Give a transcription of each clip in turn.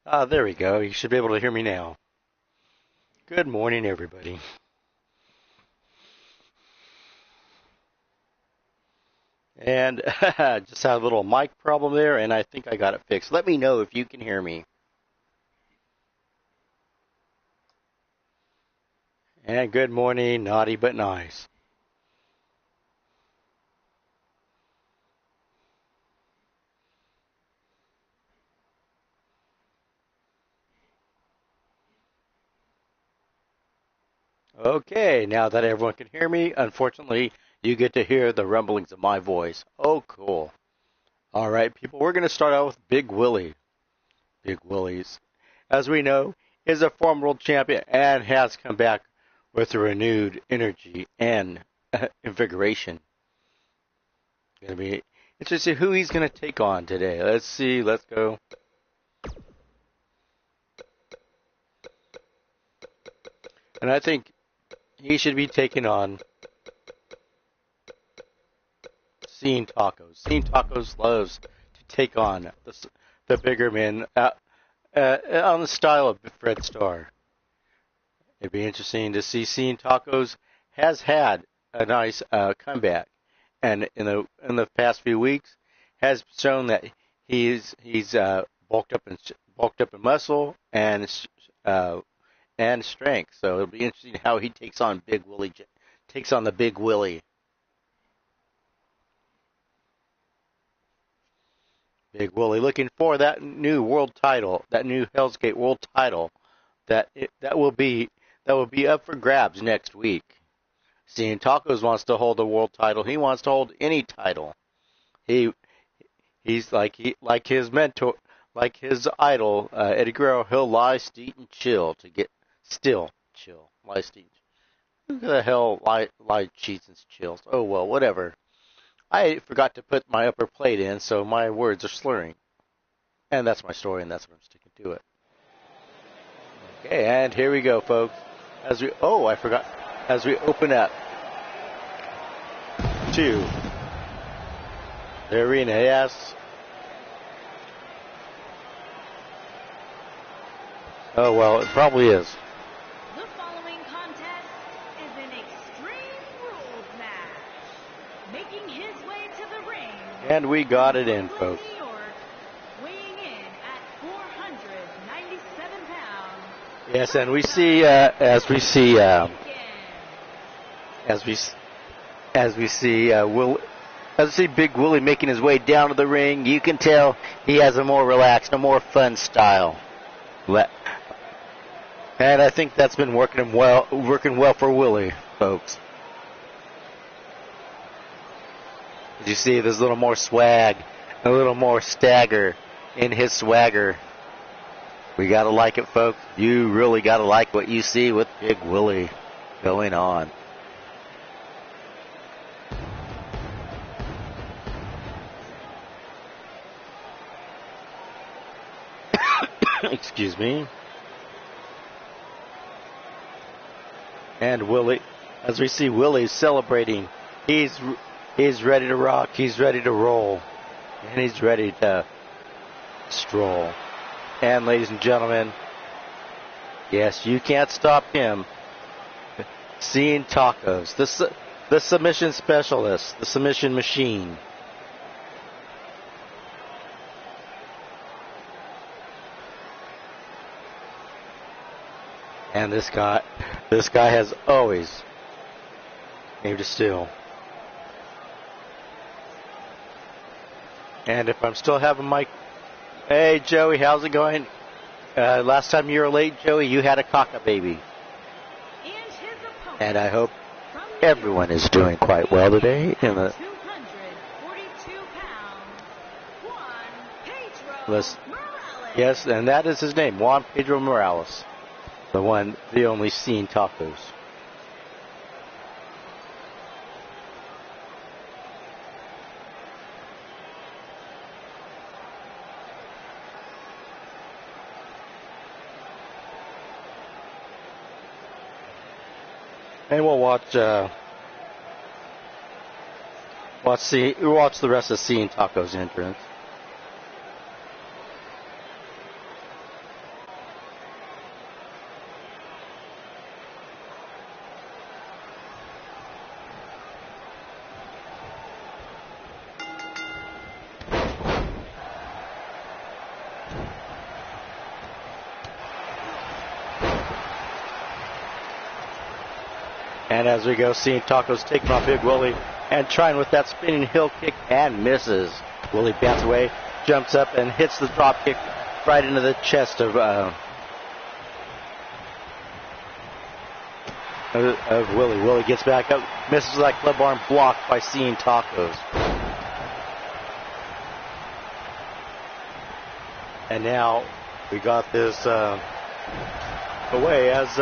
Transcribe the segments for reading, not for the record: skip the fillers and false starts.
There we go. You should be able to hear me now. Good morning, everybody. And just had a little mic problem there, and I think I got it fixed. Let me know if you can hear me. And good morning, naughty but nice. Okay, now that everyone can hear me, unfortunately, you get to hear the rumblings of my voice. Oh, cool. All right, people, we're going to start out with Big Willie. Big Willie's, as we know, is a former world champion and has come back with a renewed energy and invigoration. Going to be interesting who he's going to take on today. Let's see. Let's go. And I think he should be taking on Scene Tacos. Scene Tacos loves to take on the bigger men on the style of Fred Starr. It'd be interesting to see. Scene Tacos has had a nice comeback, and in the past few weeks has shown that he's bulked up in muscle and strength. So it'll be interesting how he takes on the Big Willie. Big Willie looking for that new world title, that new Hell's Gate world title, that will be up for grabs next week. Seeing Tacos wants to hold the world title. He wants to hold any title. He's like his mentor, like his idol, Eddie Guerrero. He'll lie, steat, and chill to get chill, lie, steat. Who the hell lie, cheats, and chills? Oh well, whatever. I forgot to put my upper plate in, so my words are slurring. And that's my story, and that's what I'm sticking to it. Okay, and here we go, folks. As we open up to the arena, yes. Oh, well, it probably is. The following contest is an Extreme Rules match. Making his way to the ring. And we got it in, folks. New York, weighing in at 497 pounds. Yes, and we see, Big Willie making his way down to the ring. You can tell he has a more relaxed, a more fun style. And I think that's been working well for Willie, folks. As you see, there's a little more swag, a little more stagger in his swagger. We gotta like it, folks. You really gotta like what you see with Big Willie going on. Excuse me. And Willie, as we see Willie celebrating, he's ready to rock, he's ready to roll, and he's ready to stroll. And ladies and gentlemen, yes, you can't stop him. Seeing Tacos, the submission specialist, the submission machine. And this guy has always aimed to steal. And if I'm still having my... Hey, Joey, how's it going? Last time you were late, Joey, you had a caca baby. And I hope everyone is doing quite well today. Yes, and that is his name, Juan Pedro Morales. The one, the only Scene Tacos. And we'll watch the rest of Scene Tacos entrance. And as we go, seeing Tacos taking on Big Willie and trying with that spinning heel kick and misses. Willie bounces away, jumps up and hits the drop kick right into the chest of Willie. Willie gets back up, misses that club arm blocked by seeing Tacos. And now we got this away as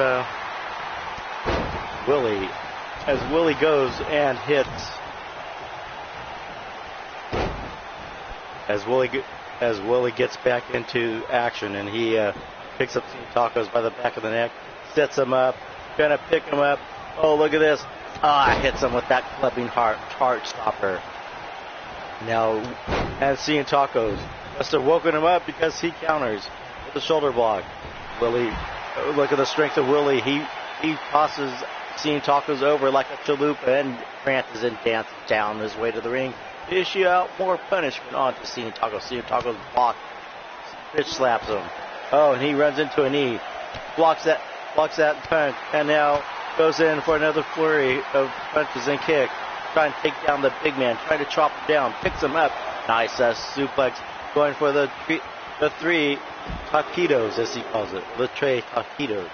Willie goes and hits. As Willie gets back into action and he picks up Seeing Tacos by the back of the neck, sets him up, gonna pick him up. Oh, look at this. Hits him with that clubbing heart stopper. Now, and Seeing Tacos must have woken him up because he counters with the shoulder block. Willie, look at the strength of Willie. He tosses Seeing Tacos over like a chalupa and prances and dances down his way to the ring to issue out more punishment onto Seeing Tacos. Seeing Tacos block, bitch slaps him. Oh, and he runs into a knee, blocks that punch, and now goes in for another flurry of punches and kicks, trying to take down the big man, trying to chop him down, picks him up. Nice suplex, going for the three taquitos, as he calls it, the tray taquitos.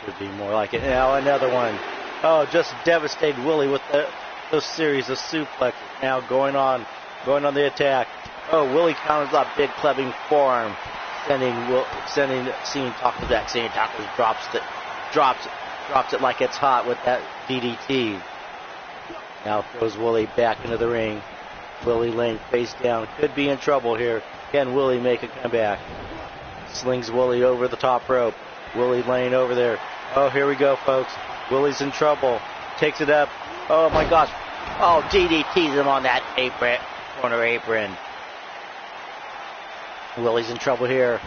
Would be more like it. Now another one. Oh, just devastated Willie with the series of suplexes. Now going on the attack. Oh, Willie counters that big clubbing forearm, sending Seeing Tacos back. Seeing Tacos drops it like it's hot with that DDT. Now throws Willie back into the ring. Willie laying face down. Could be in trouble here. Can Willie make a comeback? Slings Willie over the top rope. Willie laying over there. Oh, here we go, folks. Willie's in trouble. Takes it up. Oh, my gosh. Oh, DDT's him on that corner apron. Willie's in trouble here.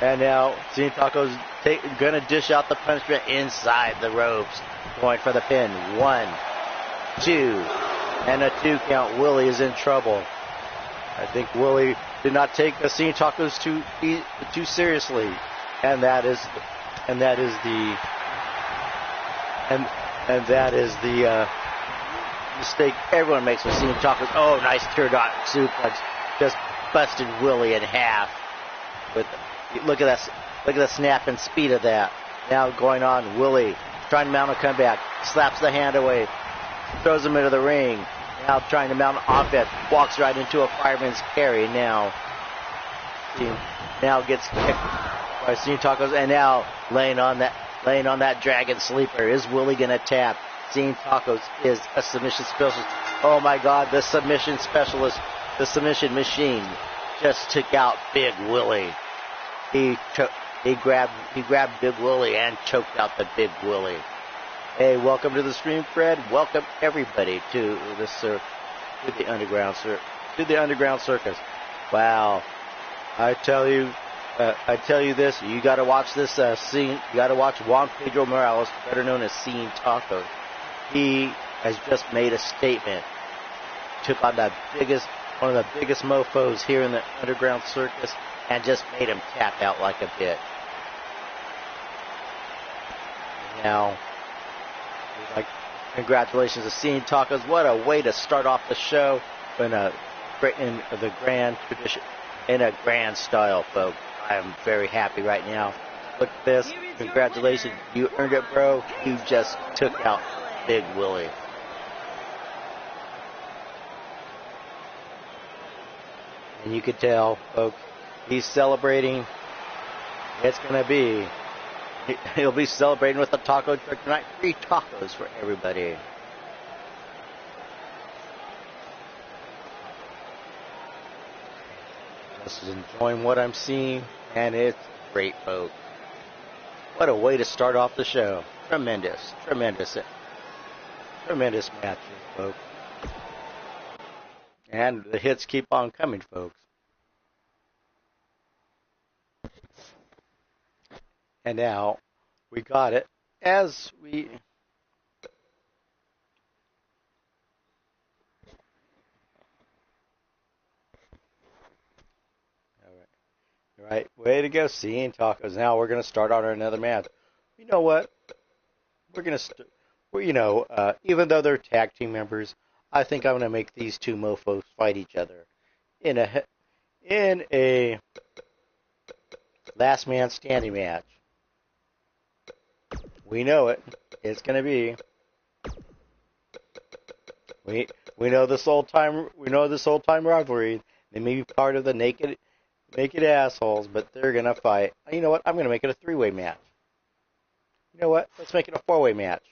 And now, Seeing Tacos gonna dish out the punishment inside the ropes. Going for the pin. 1, 2, and a 2 count. Willie is in trouble. I think Willie did not take the Seeing Tacos too seriously. And that is the mistake everyone makes with Seeing Tacos. Oh, nice teardrop suplex, just busted Willie in half. Look at the snap and speed of that. Now going on, Willie trying to mount a comeback, slaps the hand away, throws him into the ring. Now trying to mount an offense, walks right into a fireman's carry. Now gets kicked by Seeing Tacos, and now laying on that dragon sleeper. Is Willie gonna tap? Seeing Tacos is a submission specialist. Oh my God, the submission specialist, the submission machine, just took out Big Willie. He grabbed Big Willie and choked out the Big Willie. Hey, welcome to the stream, Fred. Welcome everybody to the Underground Circus. Wow, I tell you this. You got to watch this scene. You got to watch Juan Pedro Morales, better known as Seeing Tacos. He has just made a statement. Took on one of the biggest mofos here in the Underground Circus, and just made him tap out like a bit. Now, congratulations to Seeing Tacos. What a way to start off the show in the grand tradition, in a grand style, folks. I am very happy right now. Look at this. Congratulations. You earned it, bro. You just took out Big Willie. And you could tell, folks, he's celebrating. It's going to be. He'll be celebrating with a taco truck tonight. Free tacos for everybody. Just enjoying what I'm seeing, and it's great, folks. What a way to start off the show. Tremendous matches, folks. And the hits keep on coming, folks. And now we got it as we. All right, way to go, Seeing Tacos. Now we're going to start on another match. You know what? We're even though they're tag team members, I think I'm going to make these two mofos fight each other in a last man standing match. We know it. It's going to be. We know this old time rivalry. They may be part of the naked assholes, but they're going to fight. You know what? I'm going to make it a three-way match. You know what? Let's make it a four-way match.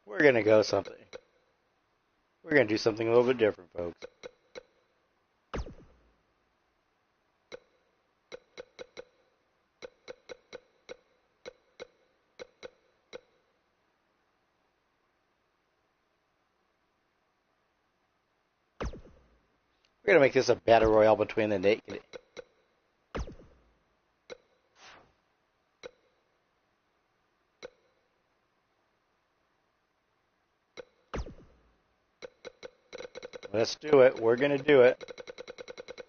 We're going to go something. We're going to do something a little bit different, folks. We're going to make this a battle royale between the naked. Let's do it. We're going to do it.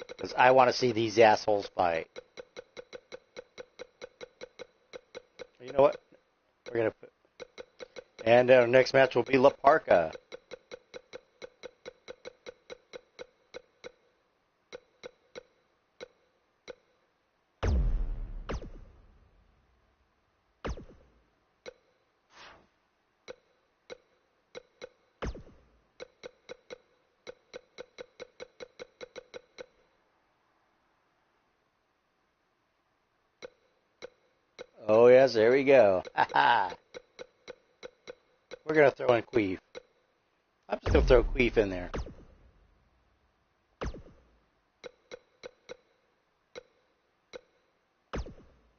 Because I want to see these assholes fight. You know what? We're going to put... And our next match will be La Parka. Oh, yes, there we go. We're going to throw in Queef. I'm just going to throw Queef in there.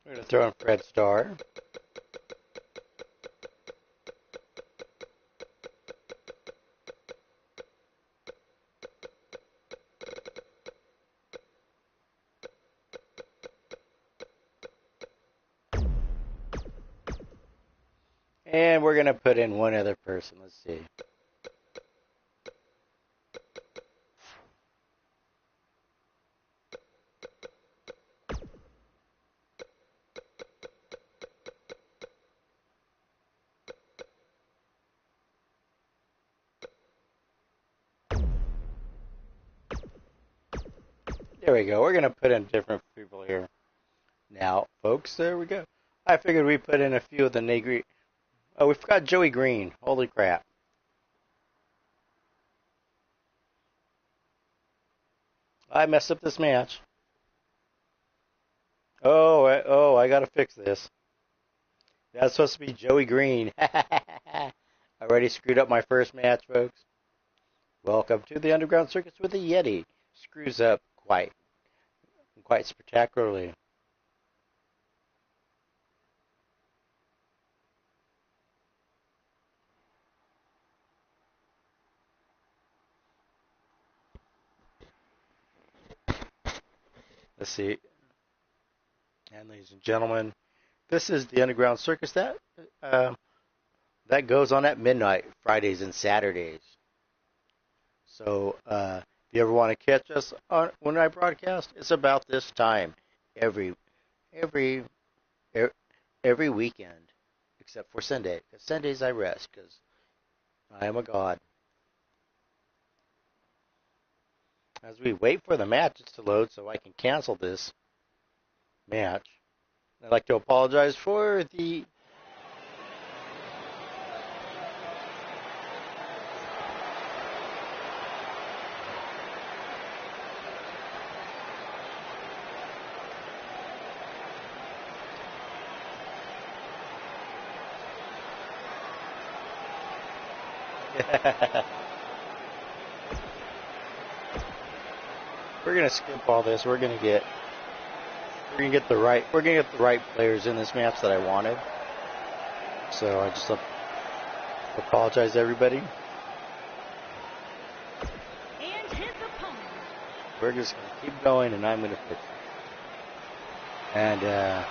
We're going to throw in Fred Starr. And we're going to put in one other person. Let's see. There we go. We're going to put in different people here. Now, folks, there we go. I figured we put in a few of the Negri. Oh, we forgot Joey Green. Holy crap. I messed up this match. Oh, I got to fix this. That's supposed to be Joey Green. I already screwed up my first match, folks. Welcome to the Underground Circus with the Yeti. Screws up quite spectacularly. Let's see. And ladies and gentlemen, this is the Underground Circus that goes on at midnight, Fridays and Saturdays. So if you ever want to catch us when I broadcast, it's about this time every weekend, except for Sunday. Because Sundays I rest, because I am a god. As we wait for the matches to load so I can cancel this match, I'd like to apologize for the we're gonna skip all this. We're gonna get the right players in this match that I wanted. So I just apologize to everybody. And his opponent. We're just gonna keep going, and I'm gonna fix it. And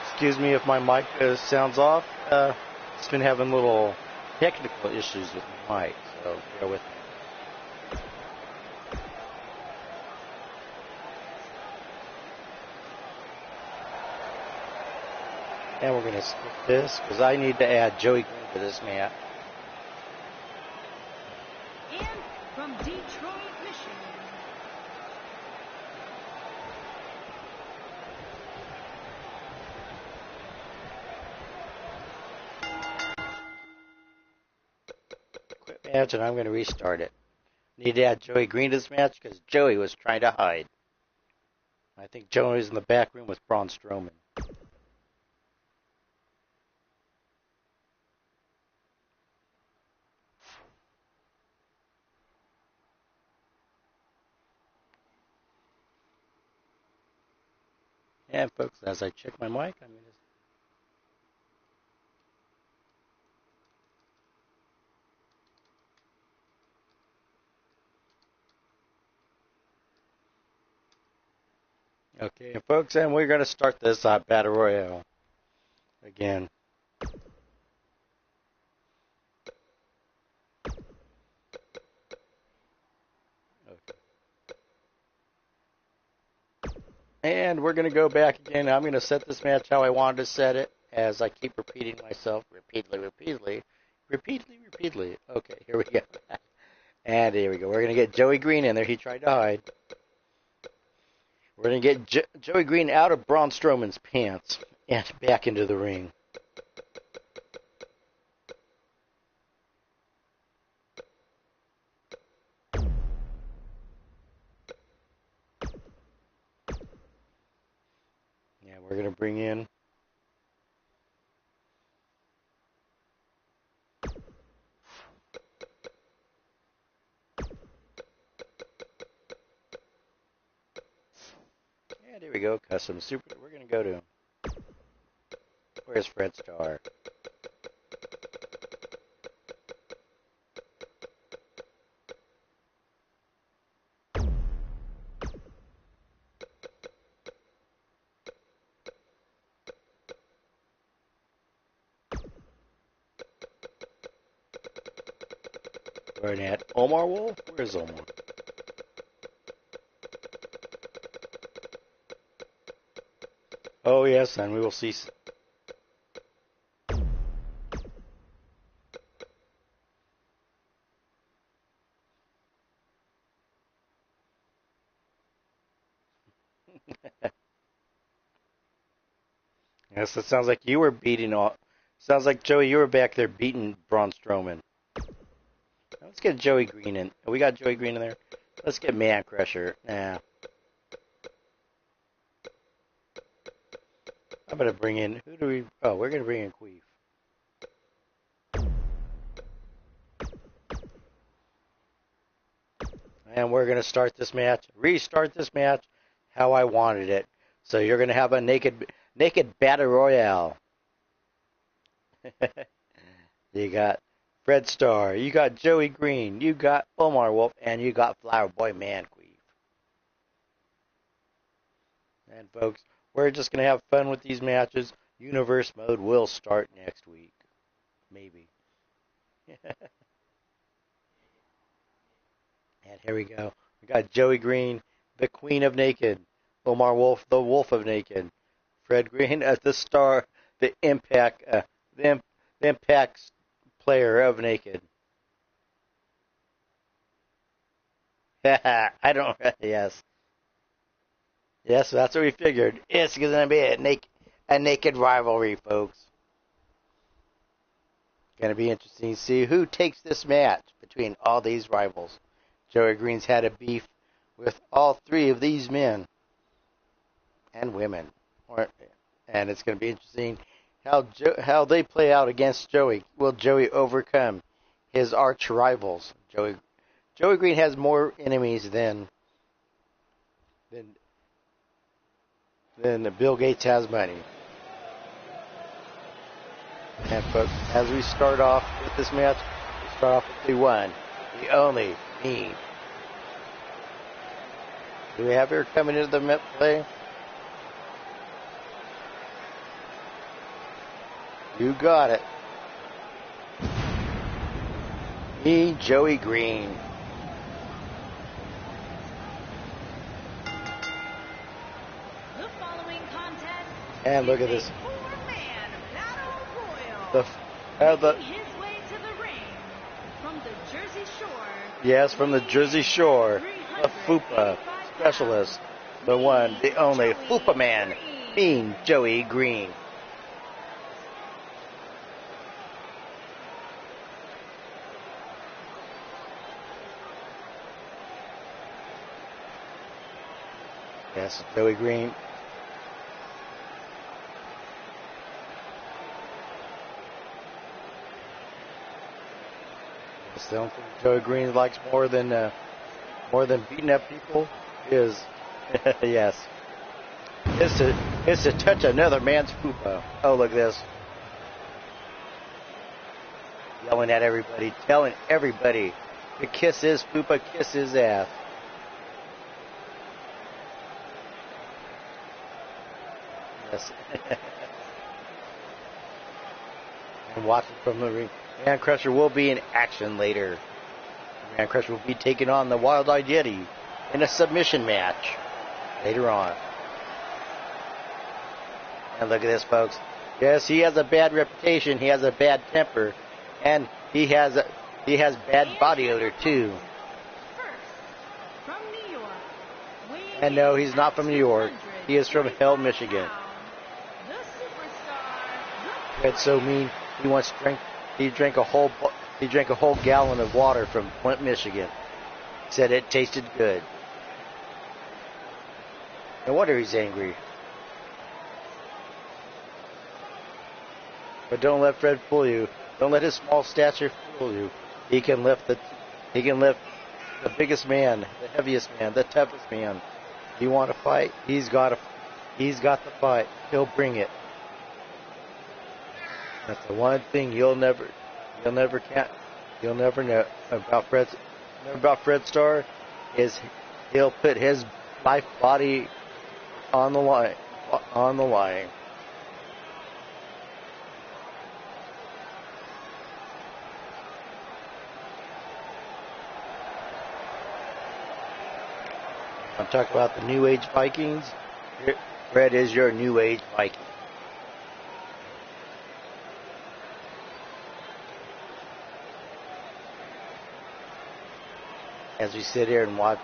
excuse me if my mic sounds off. It's been having little technical issues with my mic, so bear with me. And we're going to skip this because I need to add Joey Green to this match. And from Detroit, Michigan, Quit match, and I'm going to restart it. Need to add Joey Green to this match because Joey was trying to hide. I think Joey was in the back room with Braun Strowman. And folks, as I check my mic, I'm going to... Okay, folks, and we're going to start this Battle Royale again. And we're going to go back again. I'm going to set this match how I wanted to set it, as I keep repeating myself repeatedly. Okay, here we go. And here we go. We're going to get Joey Green in there. He tried to hide. We're going to get Joey Green out of Braun Strowman's pants and back into the ring. Yeah, we're going to bring in... And here we go, custom super. We're going to go to... Where's Fred Starr? We're at Omar Wolf? Where's Omar? Oh, yes, and we will see... Yes, it sounds like you were beating all... Sounds like, Joey, you were back there beating Braun Strowman. Now let's get Joey Green in. We got Joey Green in there. Let's get Man Crusher. Nah. I'm going to bring in... Who do we... Oh, we're going to bring in Queef. And we're going to start this match, restart this match how I wanted it. So you're going to have a naked battle royale. You got Fred Starr, you got Joey Green, you got Omar Wolf, and you got Flower Boy Man Queef. And folks, we're just going to have fun with these matches. Universe mode will start next week. Maybe. And here we go. We got Joey Green, the Queen of Naked. Omar Wolf, the Wolf of Naked. Fred Green as the star, the Impact, the Impact player of Naked. I don't. Yes. Yes, that's what we figured. It's going to be a naked rivalry, folks. Going to be interesting to see who takes this match between all these rivals. Joey Green's had a beef with all three of these men and women, and it's going to be interesting how they play out against Joey. Will Joey overcome his arch rivals? Joey Green has more enemies than Bill Gates has money. And folks, as we start off with this match, we start off with the one, the only, me. Do we have her coming into the play? You got it. Me, Joey Green. the following contest And look at is this. a four-man Making his way to the ring from the Jersey Shore. Yes, from the Jersey Shore, the FUPA specialist, the one, the only FUPA man, Mean Joey Green. Yes, Joey Green. The only thing Joey Green likes more than beating up people is yes, is to touch another man's fupa. Oh, look at this! Yelling at everybody, telling everybody to kiss his fupa, kiss his ass. Yes. And watching from the ring. Man Crusher will be in action later. Man Crusher will be taking on the Wild-Eyed Yeti in a submission match later on. And look at this, folks. Yes, he has a bad reputation. He has a bad temper, and he has bad body odor too. From New York, And no, he's not from New York. He is from Hell, Michigan. the superstar, Fred's so mean. He once drank. He drank a whole gallon of water from Flint, Michigan. Said it tasted good. No wonder he's angry. But don't let Fred fool you. Don't let his small stature fool you. He can lift the biggest man, the heaviest man, the toughest man. You want to fight? He's got the fight. He'll bring it. That's the one thing you'll never know about Fred Starr is he'll put his life body on the line. I'm talking about the New Age Vikings. Fred is your New Age Viking. As we sit here and watch,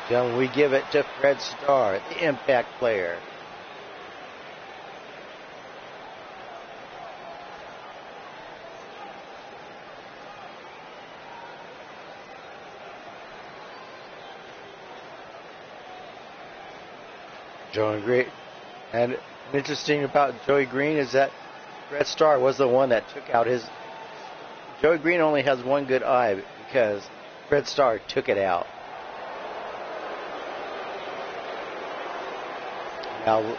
gentlemen, we give it to Fred Starr, the Impact player. Joey Green. And interesting about Joey Green is that Fred Starr was the one that took out his. Joey Green only has one good eye because Fred Starr took it out. Now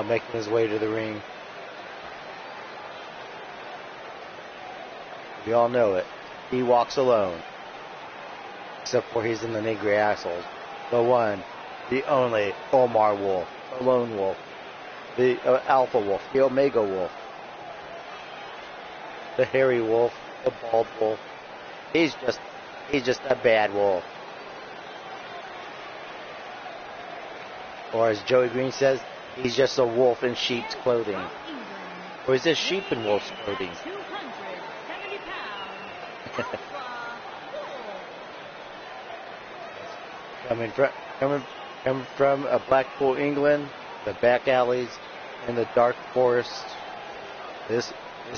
making his way to the ring. We all know it. He walks alone. Except for he's in the Negri Axles. The one, the only Omar Wolf, the Lone Wolf, the Alpha Wolf, the Omega Wolf, the Hairy Wolf, the Bald Wolf. He's just a bad wolf. Or as Joey Green says, he's just a wolf in sheep's clothing. Or is this sheep in wolf's clothing? 270 pounds. Coming from Blackpool, England, the back alleys and the dark forests, this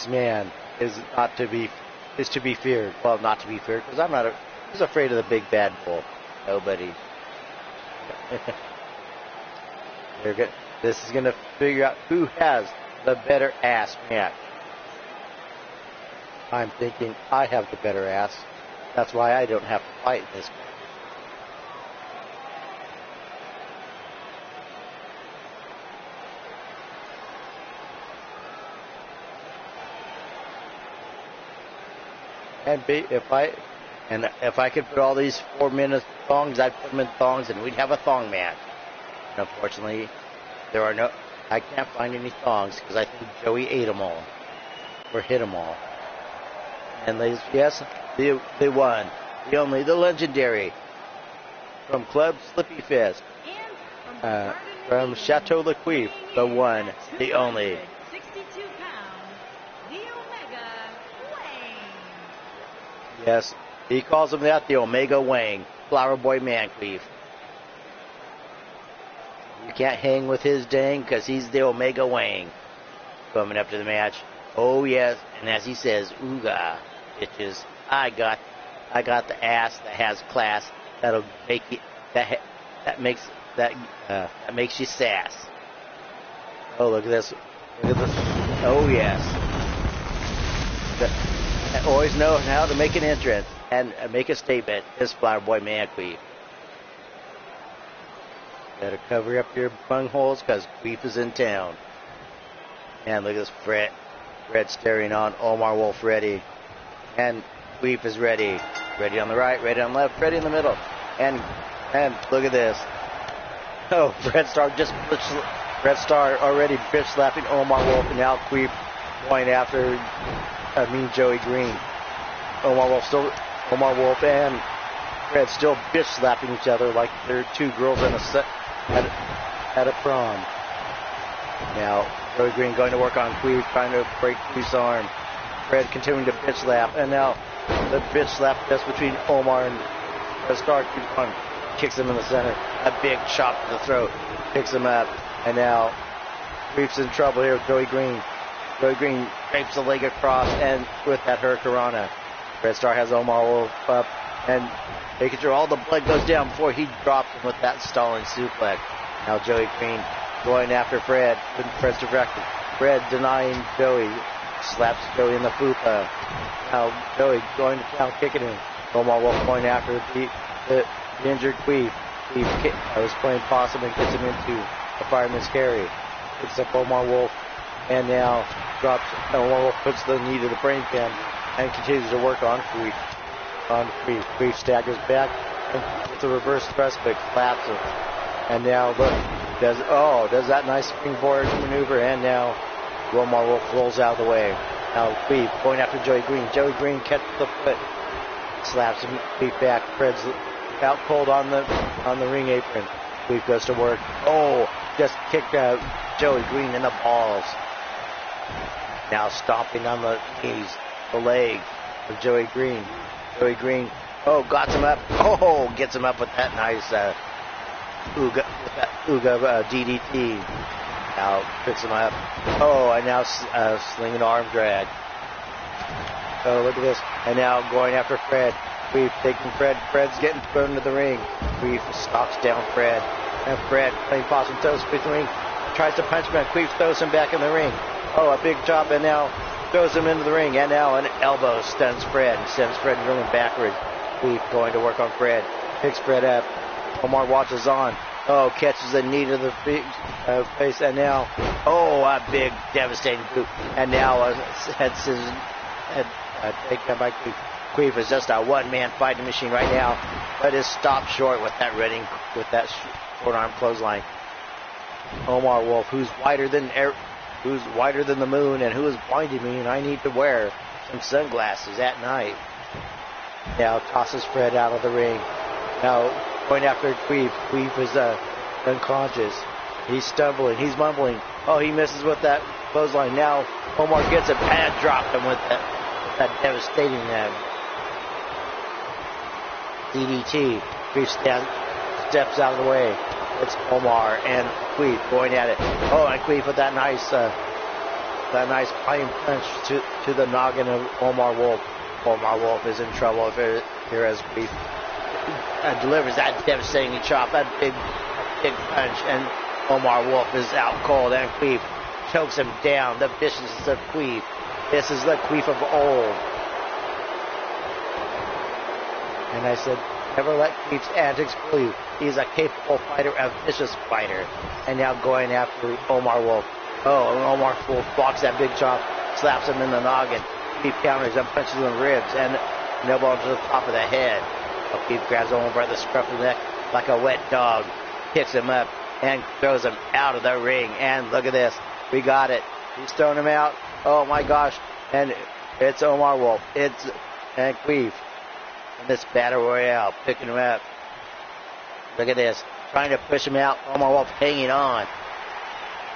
man is to be feared. Well, not to be feared, because who's afraid of the big bad wolf? Nobody. This is going to figure out who has the better ass match. I'm thinking I have the better ass. That's why I don't have to fight this match. And if I could put all these 4-minute thongs, I'd put them in thongs, and we'd have a thong match. And unfortunately, I can't find any thongs because I think Joey ate them all or hit them all. And ladies, yes, the one, the only, the legendary from Club Slippy Fist, from Chateau Laquif, the one, the only, Yes, he calls him that, the Omega Wang, Flower Boy Man Queef. You can't hang with his dang, because he's the Omega Wang. Coming up to the match. Oh yes, and as he says, ooga, bitches, I got the ass that has class. That'll make you that makes you sass. Oh, look at this. Look at this. Oh yes. I always know how to make an entrance and make a statement. This Flower Boy Man Queef. Better cover up your bungholes, because Queef is in town. And look at this, Fred staring on. Omar Wolf ready. And Queef is ready. Ready on the right, ready on the left, ready in the middle. And look at this. Oh, Fred Star already bitch slapping Omar Wolf, and now Queef going after Mean Joey Green. Omar Wolf and Fred still bitch slapping each other like they're two girls in a set at a prom. Now Joey Green going to work on Queef, trying to break Queef's arm. Fred continuing to bitch slap, and now the bitch slap that's between Omar and Fred Star keeps on. Kicks him in the center. A big chop to the throat. Picks him up, and now Queef's in trouble here with Joey Green. Joey Green drapes the leg across, and with that Hurricanrana, Fred Star has Omar Wolf up, and making sure all the blood goes down before he drops him with that stalling suplex. Now Joey Green going after Fred. Fred's directed. Fred denying Joey. Slaps Joey in the fupa. Now Joey going to town, kicking him. Omar Wolf going after the injured Queef. Queef was playing possum and gets him into a fireman's carry. Picks up Omar Wolf, and now drops. Omar Wolf puts the knee to the brain pan and continues to work on Queef. Queef staggers back and with a reverse thrust kick, slaps him. And now look, does that nice springboard maneuver, and now Omar Wolf rolls out of the way. Now Queef going after Joey Green. Joey Green catches the foot, slaps him, Queef back. Fred's out cold on the ring apron. Queef goes to work. Oh, just kicked out Joey Green in the balls. Now stomping on the knees, the leg of Joey Green. Joey Green, got him up. Oh, gets him up with that nice Uga DDT. Now picks him up. Oh, and now slinging arm drag. Oh, look at this. And now going after Fred. Queef taking Fred. Fred's getting thrown into the ring. Queef stalks down Fred. And Fred playing possum toes between the ring. Tries to punch him, and Queef throws him back in the ring. Oh, a big chop, and now throws him into the ring. And now an elbow stuns Fred and sends Fred rolling backwards. Queef going to work on Fred. Picks Fred up. Omar watches on. Oh, catches a knee to the face, and now, a big devastating boot. And now a head takedown by Queef. Queef is just a one-man fighting machine right now, but is stopped short with that short arm clothesline. Omar Wolf, who's wider than the moon, and who is blinding me, and I need to wear some sunglasses at night. Now tosses Fred out of the ring. Now going after Queef. Queef is unconscious. He's stumbling. He's mumbling. Oh, he misses with that clothesline. Now Omar gets him and dropped him with that devastating DDT. Queef steps out of the way. It's Omar and Queef going at it. Oh, and Queef with that nice pine punch to the noggin of Omar Wolf. Omar Wolf is in trouble here as Queef delivers that devastating chop, that big punch, and Omar Wolf is out cold, and Queef chokes him down. The viciousness of Queef. This is the Queef of old. And I said, never let Queef's antics fool you. He's a capable fighter, a vicious fighter. And now going after Omar Wolf. Oh, and Omar Wolf blocks that big chop, slaps him in the noggin. Queef counters and punches him in the ribs, and an elbow to the top of the head. Queef grabs Omar by the scruff of the neck like a wet dog, picks him up, and throws him out of the ring. And look at this. We got it. He's thrown him out. Oh, my gosh. And it's Omar Wolf. And Queef. And this battle royale, picking him up. Look at this. Trying to push him out. Omar Wolf hanging on.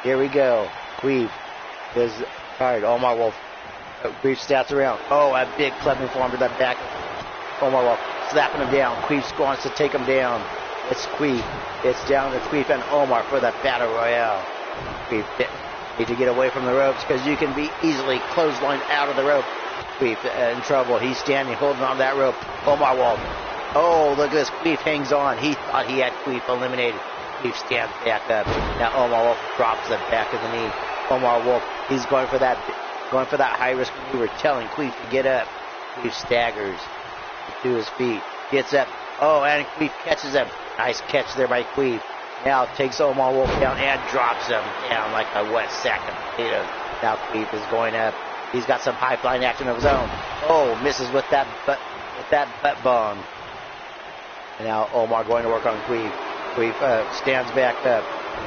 Here we go. Queef is tired. Omar Wolf. Queef stats around. Oh, a big clubbing form to the back Omar Wolf slapping him down. Queef wants to take him down. It's Queef. It's down to Queef and Omar for the Battle Royale. Queef need to get away from the ropes because you can be easily clotheslined out of the rope. Queef in trouble. He's standing holding on that rope. Omar Wolf. Oh, look at this. Queef hangs on. He thought he had Queef eliminated. Queef stands back up. Now Omar Wolf drops the back of the knee. Omar Wolf, he's going for that high risk maneuver, telling Queef to get up. Queef staggers to his feet, gets up. Oh, and Queef catches him. Nice catch there by Queef. Now takes Omar Wolf down and drops him down like a wet sack of potatoes. Now Queef is going up. He's got some high flying action of his own. Oh, misses with that butt bomb. And now Omar going to work on Queef. Queef stands back up.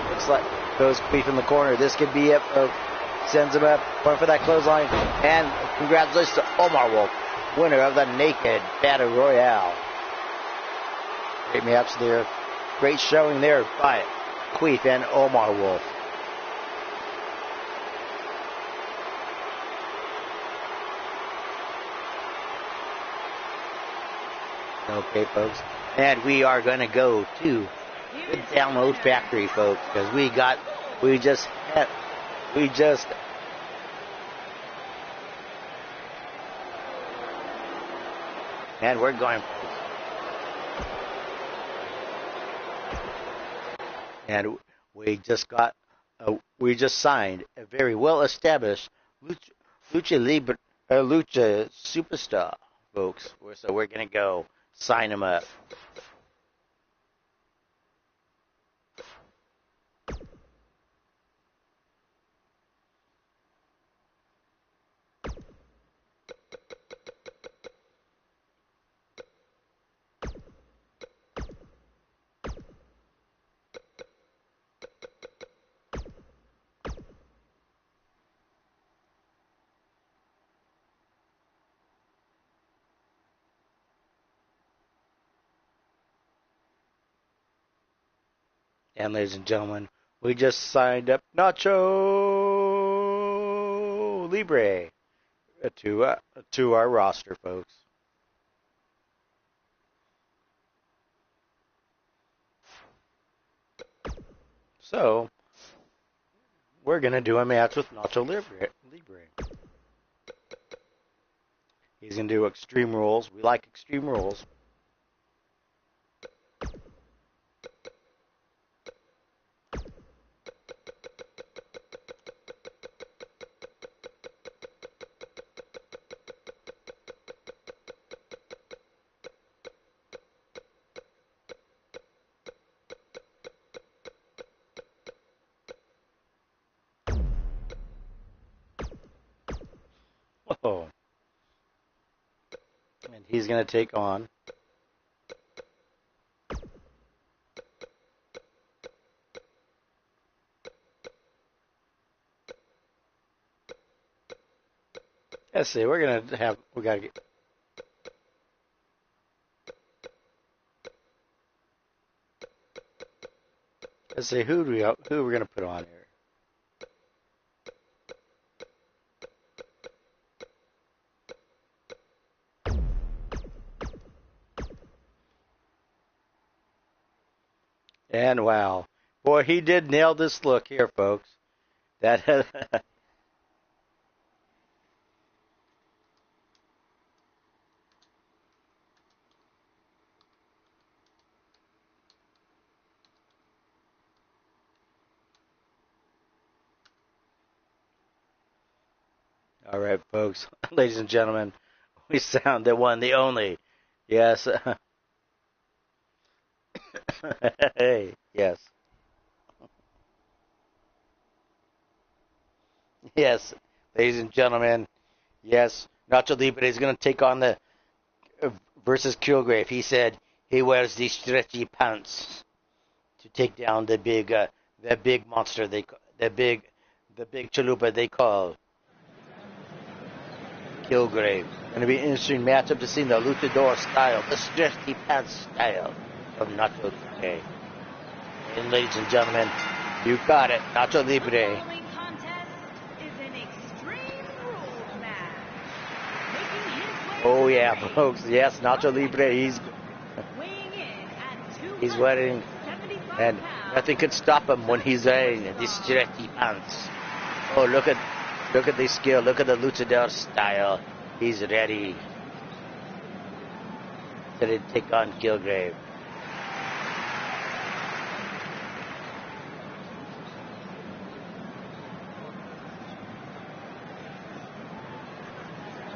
Looks like goes Queef in the corner. This could be it. Sends him up, going for that clothesline. And congratulations to Omar Wolf, winner of the Naked Battle Royale. Great match there. Great showing there by Queef and Omar Wolf. Okay, folks. And we are going to go to the Download Factory, folks, because and we're going, and we just signed a very well-established lucha superstar, folks. So we're gonna go sign him up. And ladies and gentlemen, we just signed up Nacho Libre to our roster, folks. So we're gonna do a match with Nacho Libre. He's gonna do Extreme Rules. We like Extreme Rules. Oh. And he's going to take on let's see, we got to get let's see who we're going to put on here. And wow, boy, he did nail this look here, folks. That all right, folks, ladies and gentlemen, we sound the one, the only. Yes. Hey, yes. Yes, ladies and gentlemen, yes, Nacho Libre is going to take on the versus Kilgrave. He said he wears these stretchy pants to take down the big monster. The big chalupa they call Kilgrave. Going to be an interesting matchup to see the luchador style, the stretchy pants style of Nacho Libre. And ladies and gentlemen, you got it, Nacho Libre. Is an Extreme Rules match. Making his way Oh yeah, folks. Yes, Nacho Libre. He's wetting, and nothing could stop him when he's wearing these stretchy pants. Oh, look at the skill. Look at the luchador style. He's ready to take on Kilgrave.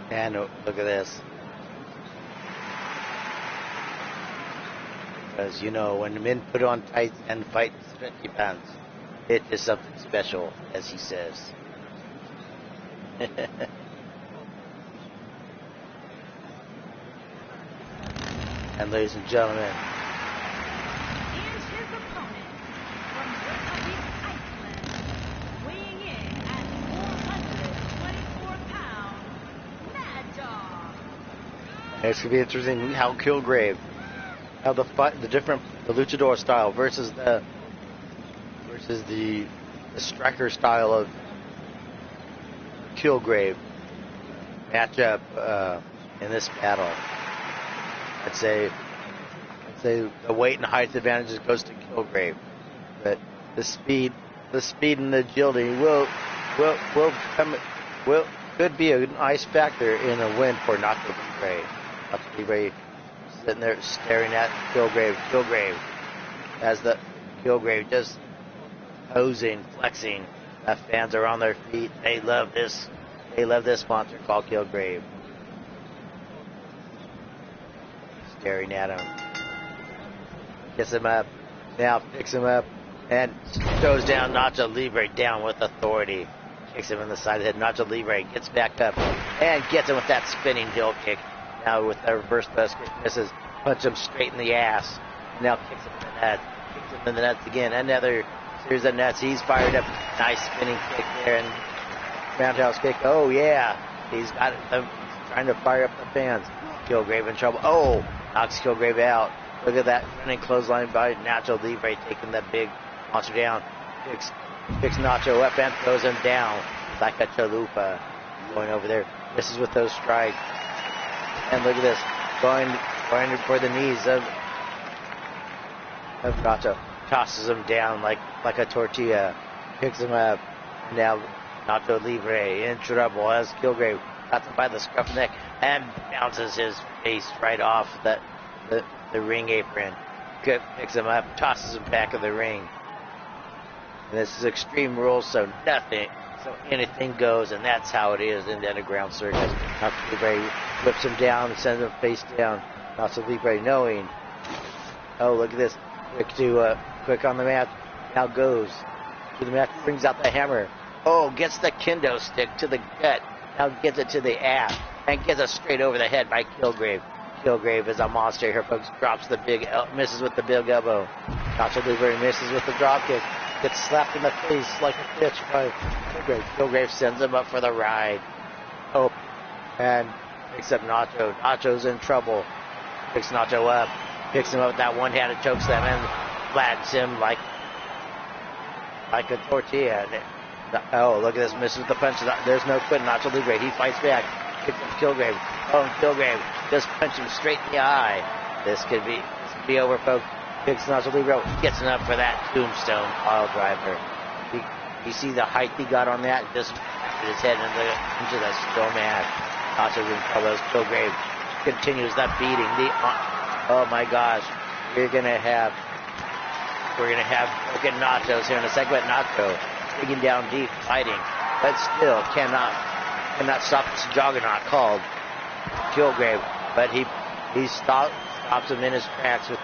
And look at this. Because, you know, when the men put on tights and fight in stretchy pants, it is something special, as he says. And ladies and gentlemen, Here's his opponent from Reykjavik, Iceland, weighing in at 424 pounds, Mad Dog. it's gonna be interesting how Kilgrave, how the luchador style versus the striker style of Kilgrave match up in this battle. I'd say the weight and height advantages goes to Kilgrave, but the speed and the agility could be a nice factor in a win for Nacho Libre. Nacho Libre sitting there staring at Kilgrave. Kilgrave just posing, flexing. The fans are on their feet. They love this monster called Kilgrave. Staring at him. Gets him up. Now picks him up and throws down Nacho Libre down with authority. Kicks him in the side of the head. Nacho Libre gets back up and gets him with that spinning heel kick. Now with the reverse bus kick, misses. Punch him straight in the ass. Now kicks him in the nuts. Kicks him in the nuts again. Another series of nuts. He's fired up. Nice spinning kick there and roundhouse kick. Oh yeah. He's got it. He's trying to fire up the fans. Kilgrave in trouble. Oh, knocks Kilgrave out. Look at that running clothesline by Nacho Libre, taking that big monster down. Picks Nacho up and throws him down like a chalupa. Going over there. Misses with those strikes. And look at this. Going for the knees of Nacho. Tosses him down like a tortilla. Picks him up. Now Nacho Libre in trouble as Kilgrave got him by the scruff neck and bounces his face right off the ring apron. Picks him up, tosses him back in the ring. And this is Extreme Rules, so anything goes, and that's how it is in the Underground Circus. Nacho Libre whips him down and sends him face down. Nacho Libre knowing, oh, look at this. Quick on the mat. Now goes to the mat, brings out the hammer. Oh, gets the kendo stick to the gut. Now gets it to the ass and gets it straight over the head by Kilgrave. Kilgrave is a monster here, folks. Misses with the big elbow. Nacho Libre misses with the drop kick. Gets slapped in the face like a bitch by Kilgrave. Kilgrave sends him up for the ride. Oh, and picks up Nacho. Nacho's in trouble. Picks Nacho up. Picks him up with that one-handed chokeslam and flats him like a tortilla. Oh, look at this. Misses with the punch. There's no quitting. Nacho Libre. He fights back. Picks up Kilgrave. Oh, and Kilgrave just punch him straight in the eye. This could be over, folks. Picks Nacho Libre. Gets him up for that tombstone pile driver. You see the height he got on that? Just his head into the stone mat. Nacho Libre. Kilgrave continues that beating. Oh my gosh. We're gonna have broken Nachos here in a second. Nacho digging down deep, fighting, but still cannot stop this juggernaut called Kilgrave. But he stops him in his tracks with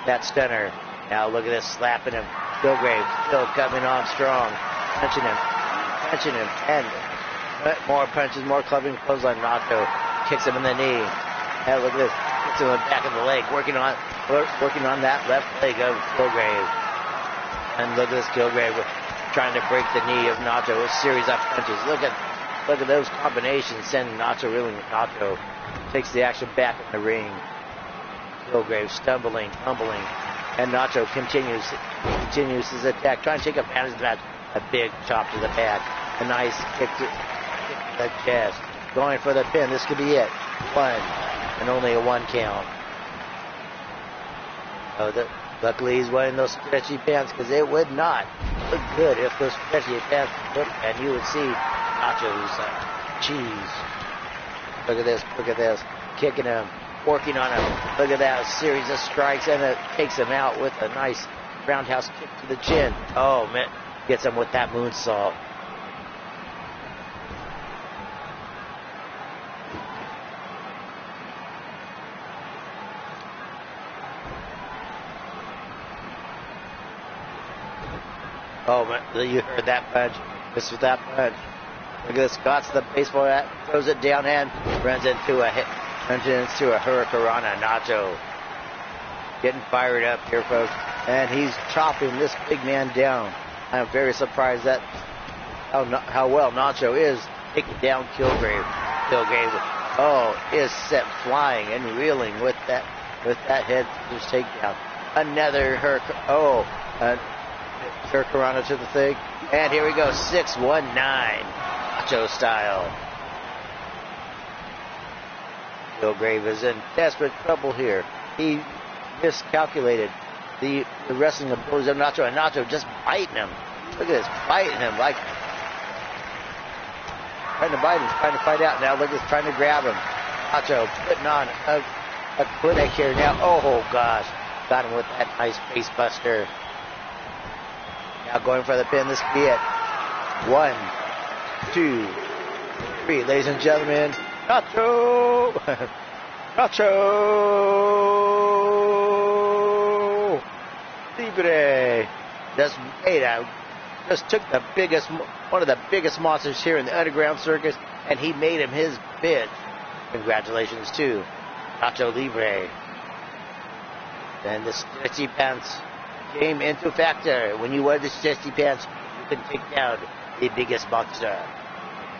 that stunner. Now look at this, slapping him. Kilgrave still coming on strong, punching him, and more punches, more clubbing clothesline. Nacho kicks him in the knee. And look at this, kicks him in the back of the leg, working on that left leg of Kilgrave. And look at this, Kilgrave trying to break the knee of Nacho with a series of punches. Look at those combinations sending Nacho reeling. Nacho takes the action back in the ring. Kilgrave stumbling, fumbling, and Nacho continues his attack, trying to take advantage of that. A big chop to the back, a nice kick to the chest, going for the pin. This could be it. 1, and only a 1 count. Oh, luckily he's wearing those stretchy pants because it would not look good if those stretchy pants put, and you would see Nacho's cheese. Look at this, kicking him, working on him. Look at that series of strikes, and it takes him out with a nice roundhouse kick to the chin. Oh man, gets him with that moonsault. Oh man, you heard that punch. This was that punch. Look at this, Scott's the baseball bat, throws it downhand, runs into a Hurricanrana. Nacho getting fired up here, folks, and he's chopping this big man down. I'm very surprised that how well Nacho is taking down Kilgrave. Kilgrave, is set flying and reeling with that head just takedown. Another Hurricanrana to the thing, and here we go, 619 Nacho style. Kilgrave is in desperate trouble here. He miscalculated the wrestling abilities of Nacho, and Nacho just biting him. Look at this, biting him, like trying to bite him, trying to fight out. Now look at this, trying to grab him. Nacho putting on a clinic here now. Oh gosh, got him with that nice face buster. Now going for the pin. This could be it. 1, 2, 3, ladies and gentlemen. Nacho! Nacho! Libre! Just took one of the biggest monsters here in the Underground Circus, and he made him his bitch. Congratulations to Nacho Libre. And the stretchy pants came into factor. When you wear the stretchy pants, you can take down the biggest monster.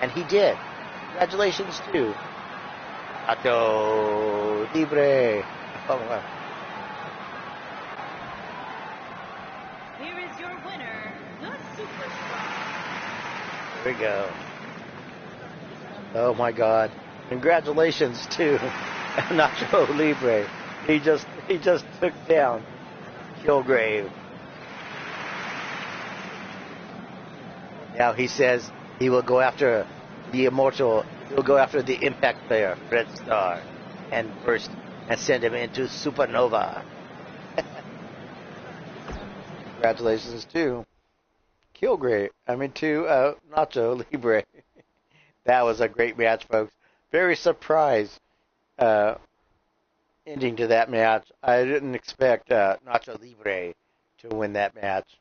And he did. Congratulations to Nacho Libre. Here is your winner, the Superstar. Here we go. Oh my God. Congratulations to Nacho Libre. He just took down Kilgrave. Now he says he will go after the immortal, he'll go after the Impact player, Fred Starr, and send him into Supernova. Congratulations to Nacho Libre. That was a great match, folks. Very surprised ending to that match. I didn't expect Nacho Libre to win that match.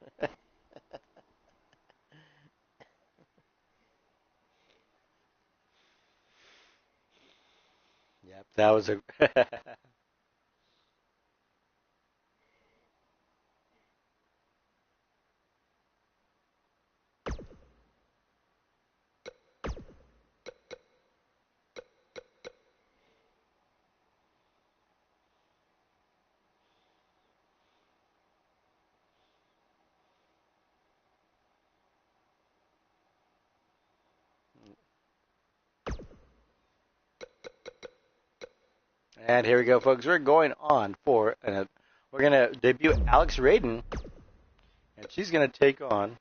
Yep, that was a And here we go, folks. We're going on for we're gonna debut Alex Raiden, and she's gonna take on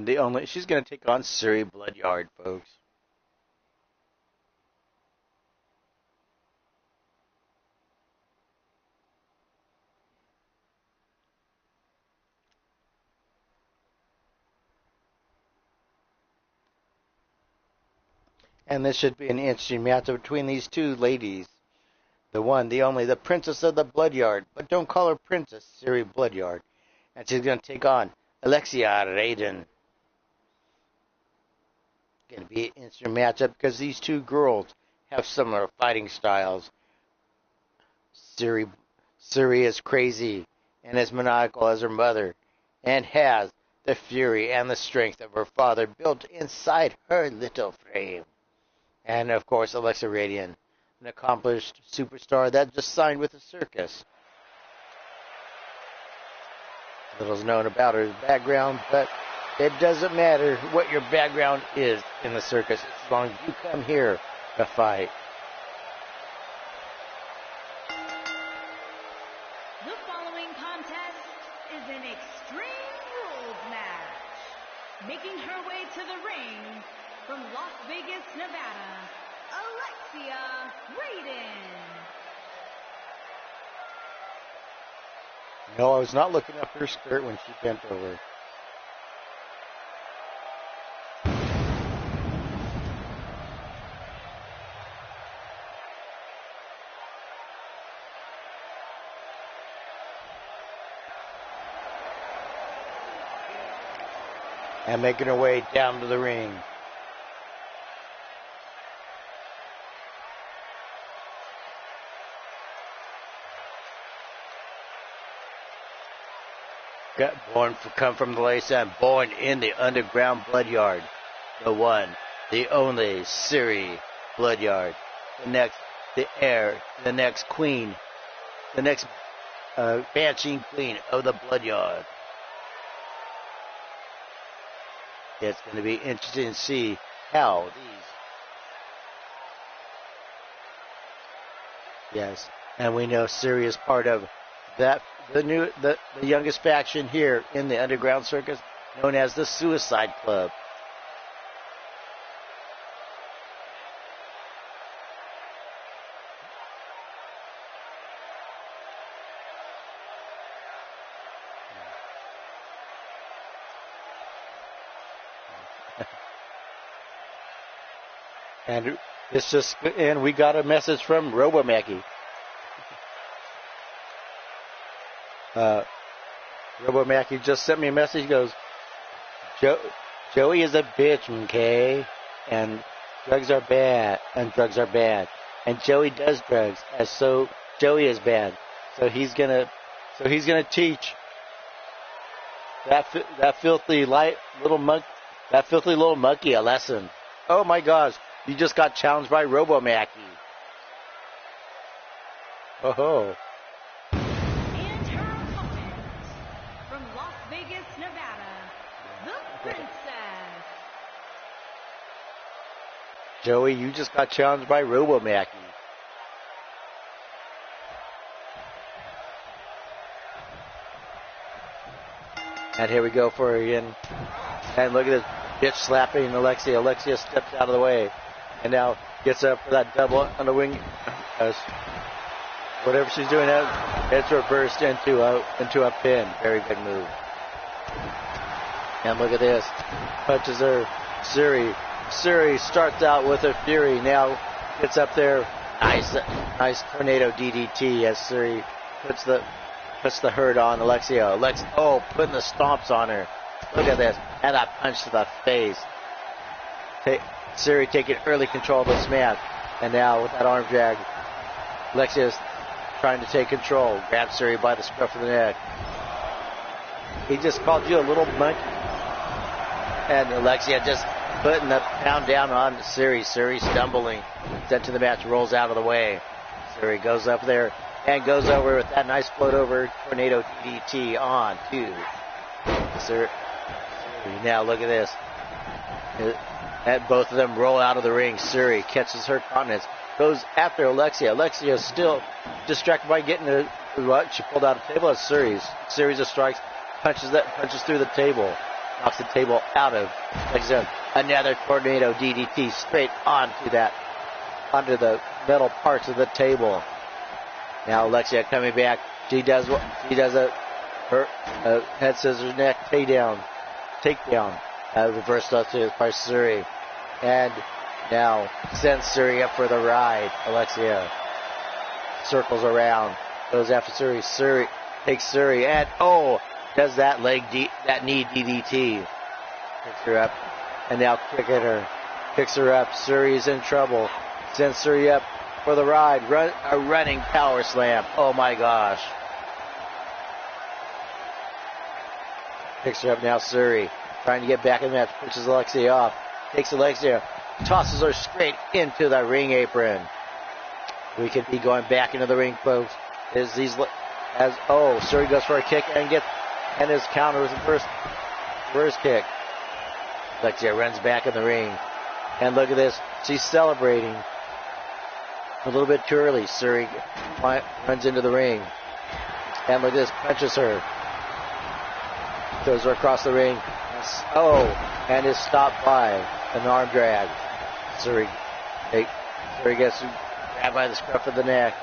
the only. She's gonna take on Suri Bloodyard, folks. And this should be an interesting match between these two ladies. The one, the only, the Princess of the Bloodyard. But don't call her Princess, Siri Bloodyard. And she's going to take on Alexia Raiden. Going to be an interesting matchup because these two girls have similar fighting styles. Siri is crazy, and as maniacal as her mother, and has the fury and the strength of her father built inside her little frame. And, of course, Alexa Radian, an accomplished superstar that just signed with the circus. Little's known about her background, but it doesn't matter what your background is in the circus as long as you come here to fight. The following contest is an Extreme Rules match. Making her way to the ring from Las Vegas, Nevada, Alexia Raiden. No, I was not looking up her skirt when she bent over. And making her way down to the ring. Come from the lace and born in the underground bloodyard. The one, the only Siri Bloodyard. The next, the heir, the next queen, the next banshee queen of the bloodyard. It's going to be interesting to see how these. Yes, and we know Siri is part of that the youngest faction here in the Underground Circus, known as the Suicide Club. And it's just, and we got a message from Robo Mackie. Robo Mackie just sent me a message. He goes, Joey is a bitch, okay? And drugs are bad. And Joey does drugs, and so Joey is bad. So he's gonna teach that filthy little monkey a lesson. Oh my gosh, you just got challenged by Robo Mackie. Oh. And her opponent, from Las Vegas, Nevada, the Princess. Joey, you just got challenged by Robo Mackie. And here we go for her again. And look at this bitch slapping Alexia. Alexia steps out of the way. And now gets up for that double on the wing. Whatever she's doing now, it's reversed into a pin. Very good move. And look at this. Punches her. Siri starts out with her fury. Now gets up there. Nice tornado DDT as Siri puts the hurt on Alexia. Putting the stomps on her. Look at this. And a punch to the face. Siri taking early control of this match. And now with that arm drag, Alexia's trying to take control. Grabs Siri by the scruff of the neck. He just called you a little monkey. And Alexia just putting the pound down on Siri. Siri stumbling. Sent to the match, rolls out of the way. Siri goes up there and goes over with that nice float over tornado DDT on to Siri. Now look at this. And both of them roll out of the ring. Siri catches her continence. Goes after Alexia. Alexia is still distracted by getting what? She pulled out a table. It's series of strikes. Punches through the table. Knocks the table out of Alexia. Another tornado DDT straight onto the metal parts of the table. Now Alexia coming back. She does a head scissors neck takedown. Reverse to by Suri. And now sends Suri up for the ride. Alexia circles around. Goes after Suri. Suri takes Suri and does that that knee DDT. Picks her up. And now kicking her. Picks her up. Suri is in trouble. Sends Suri up for the ride. A running power slam. Oh my gosh. Picks her up now, Suri. Trying to get back in the match. Pushes Alexia off. Takes Alexia. Tosses her straight into the ring apron. We could be going back into the ring, folks. Suri goes for a kick and is countered with the first kick. Alexia runs back in the ring. And look at this. She's celebrating. A little bit too early. Suri runs into the ring. And look at this. Punches her. Throws her across the ring. And is stopped by an arm drag. Suri gets grabbed by the scruff of the neck.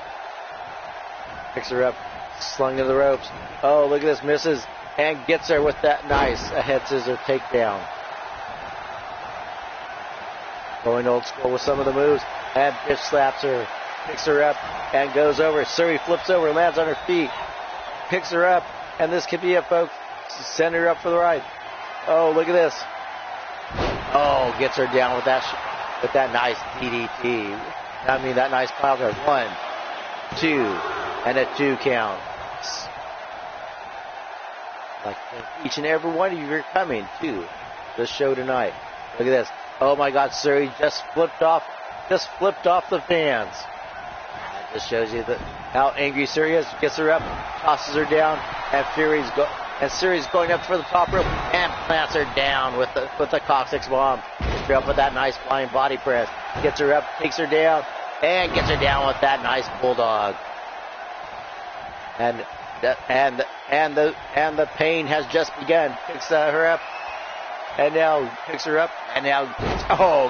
Picks her up. Slung into the ropes. Oh, look at this. Misses. And gets her with that nice head scissor takedown. Going old school with some of the moves. And bitch slaps her. Picks her up and goes over. Suri flips over, lands on her feet. Picks her up. And this could be it, folks. Send her up for the ride. Oh, look at this. Oh, gets her down with that nice DDT. I mean, that nice pile drive. 1, 2, and a 2 count. Like each and every one of you are coming to the show tonight. Look at this. Oh my God, Suri just flipped off the fans. That just shows you how angry Suri is. Gets her up, tosses her down, and Suri's going up for the top rope and plants her down with the coccyx bomb. Gets her up with that nice flying body press. Gets her up, takes her down, and gets her down with that nice bulldog. And the pain has just begun. Picks her up, and now picks her up, and now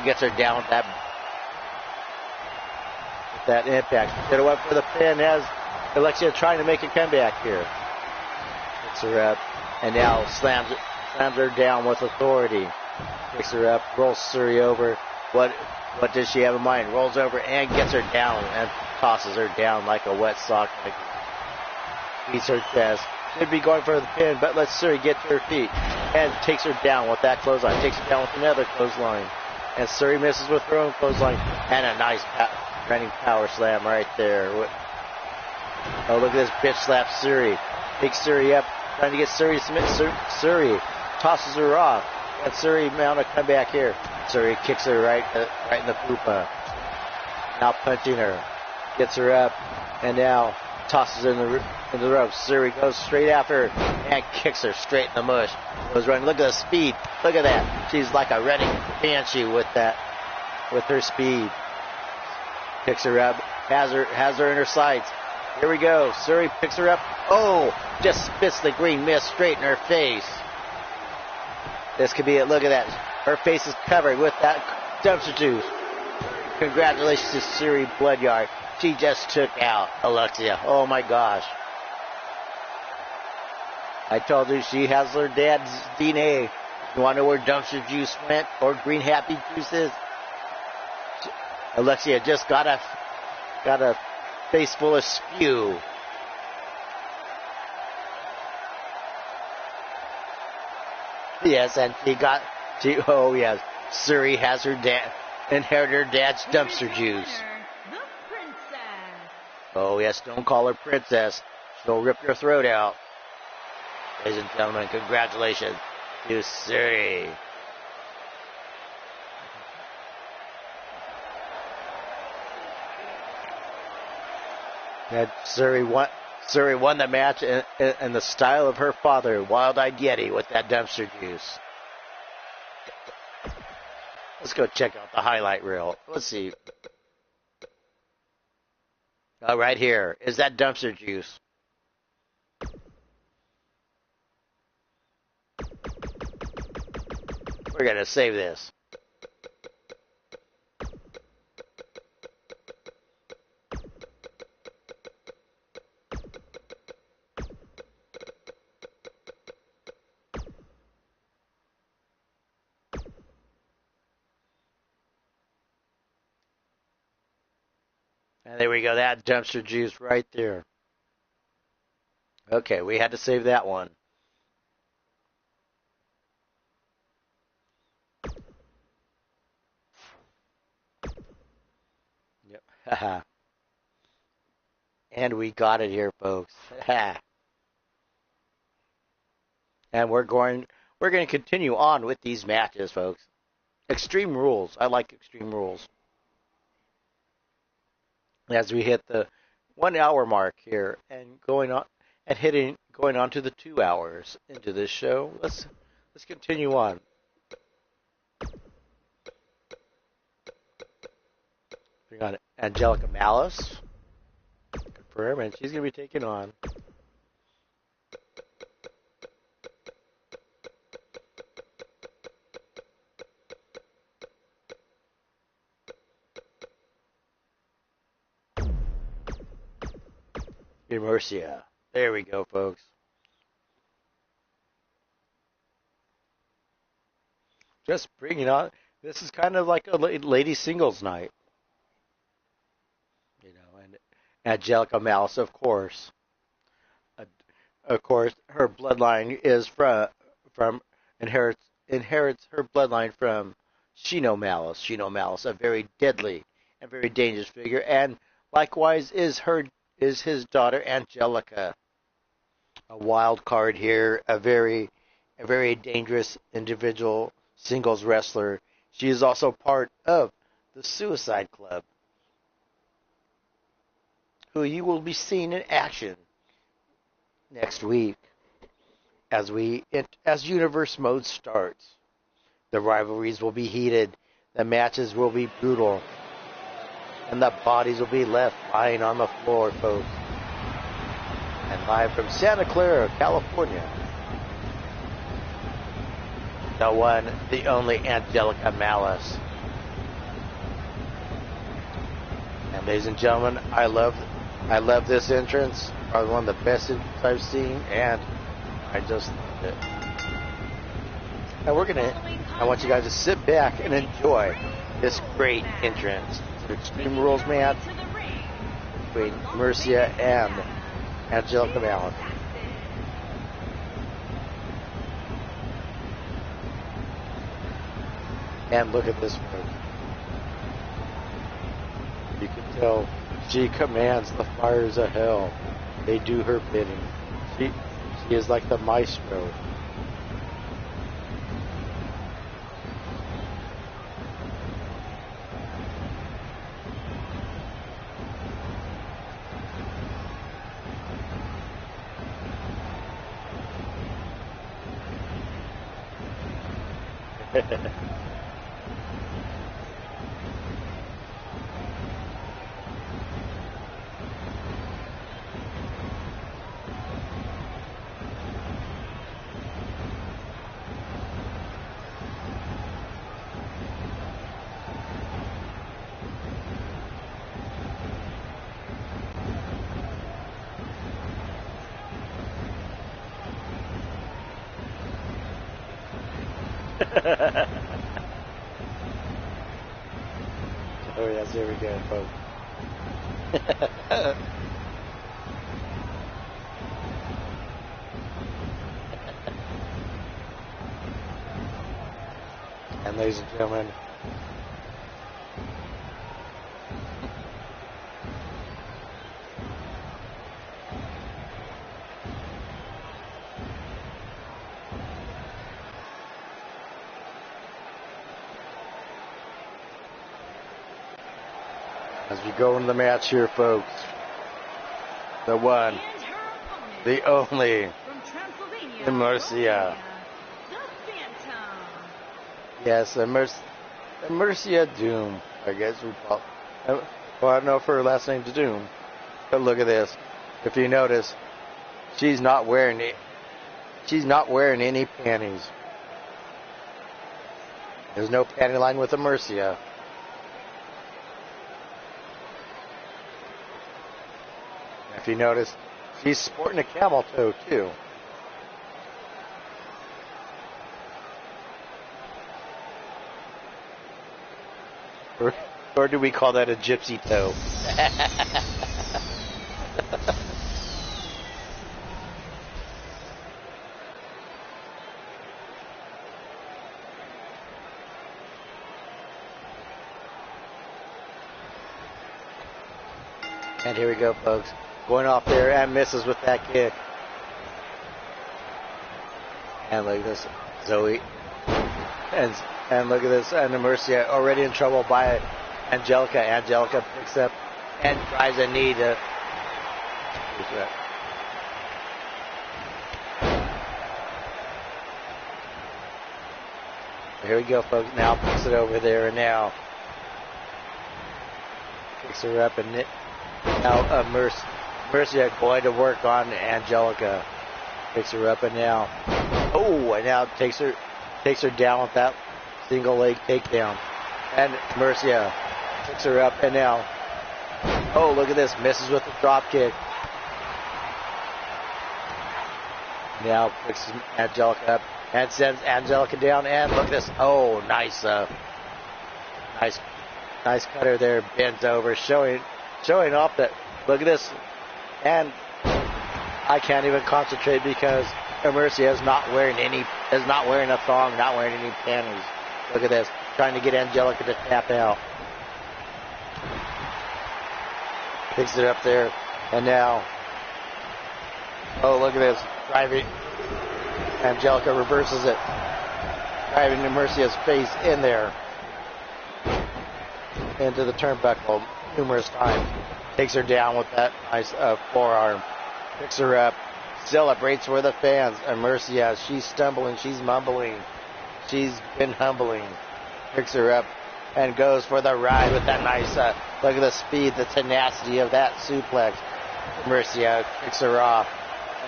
gets her down with that impact. Get away for the pin as Alexia trying to make a comeback here. Picks her up, and now slams her down with authority. Picks her up, rolls Suri over. What does she have in mind? Rolls over and gets her down and tosses her down like a wet sock. Beats her chest. Should be going for the pin, but lets Suri get to her feet and takes her down with that clothesline. Takes her down with another clothesline. And Suri misses with her own clothesline and a nice running power slam right there. Oh, look at this bitch slap Suri. Takes Suri up, trying to get Suri to submit. Suri tosses her off. And Suri mount a comeback here. Suri kicks her right in the poopa. Now punching her. Gets her up. And now tosses her in the ropes. Suri goes straight after her and kicks her straight in the mush. Goes running. Look at the speed. Look at that. She's like a running banshee with her speed. Picks her up. Has her in her sights. Here we go. Suri picks her up. Oh, just spits the green mist straight in her face. This could be it. Look at that. Her face is covered with that dumpster juice. Congratulations to Suri Bloodyard. She just took out Alexia. Oh my gosh. I told you she has her dad's DNA. You want to know where dumpster juice went or green happy juice is? Alexia just got a face full of spew. Yes, and Suri has inherited her dad's dumpster juice. The princess. Oh yes, don't call her princess. She'll rip your throat out. Ladies and gentlemen, congratulations to Suri. And Suri won the match in the style of her father, Wild-Eyed Yeti, with that dumpster juice. Let's go check out the highlight reel. Let's see. Oh, right here is that dumpster juice. We're going to save this. And there we go, that dumpster juice right there. Okay, we had to save that one. Yep. And we got it here, folks. And And we're going to continue on with these matches, folks. Extreme Rules. I like Extreme Rules. As we hit the 1 hour mark here and going on to the 2 hours into this show, let's continue on. We got Angelica Malice. Confirm, and she's going to be taking on Mercia. There we go, folks. Just bringing on. This is kind of like a lady singles night, you know. And Angelica Malice, of course. Her bloodline is from inherits her bloodline from Shino Malice. Shino Malice, a very deadly and very dangerous figure, and likewise is his daughter Angelica, a wild card here, a very dangerous individual singles wrestler. She is also part of the Suicide Club, who you will be seeing in action next week as Universe Mode starts. The rivalries will be heated, the matches will be brutal, and the bodies will be left lying on the floor, folks. And live from Santa Clara, California, the one, the only Angelica Malice. And ladies and gentlemen, I love this entrance. Probably one of the best entrances I've seen, and I just loved it. And I want you guys to sit back and enjoy this great entrance. Extreme Rules match between Mercia and Angelica Malice. And look at this one. You can tell she commands the fires of hell. They do her bidding. She is like the maestro. Oh yes, there we go, folks. And ladies and gentlemen, as we go into the match here, folks, the one, the only, the Mercia. Yes, the Mercia Doom, I guess we call it. Well, I don't know if her last name's Doom, but look at this. If you notice, she's not wearing any panties. There's no panty line with the Mercia. If you notice, she's sporting a camel toe too. Or do we call that a gypsy toe? And here we go, folks. Going off there and misses with that kick. And look at this, Zoe. And look at this, and Mercia already in trouble by Angelica. Angelica picks up and tries a knee to. Here we go, folks. Now picks it over there, and now picks her up, and now Mercia going to work on Angelica. Picks her up, and now and now takes her down with that single leg takedown. And Mercia picks her up, and now look at this, misses with the drop kick. Now picks Angelica up and sends Angelica down, and look at this. Oh, nice cutter there, bends over, showing off that. Look at this, and I can't even concentrate because Mercia is not wearing a thong, not wearing any panties. Look at this, trying to get Angelica to tap out. Picks it up there, and now, look at this, driving. Angelica reverses it, driving Mercia's face in there, into the turnbuckle numerous times. Takes her down with that nice forearm. Picks her up, celebrates for the fans. And Mercia, she's stumbling, she's mumbling, she's been humbling. Picks her up and goes for the ride with that nice, look at the speed, the tenacity of that suplex. Mercia picks her off,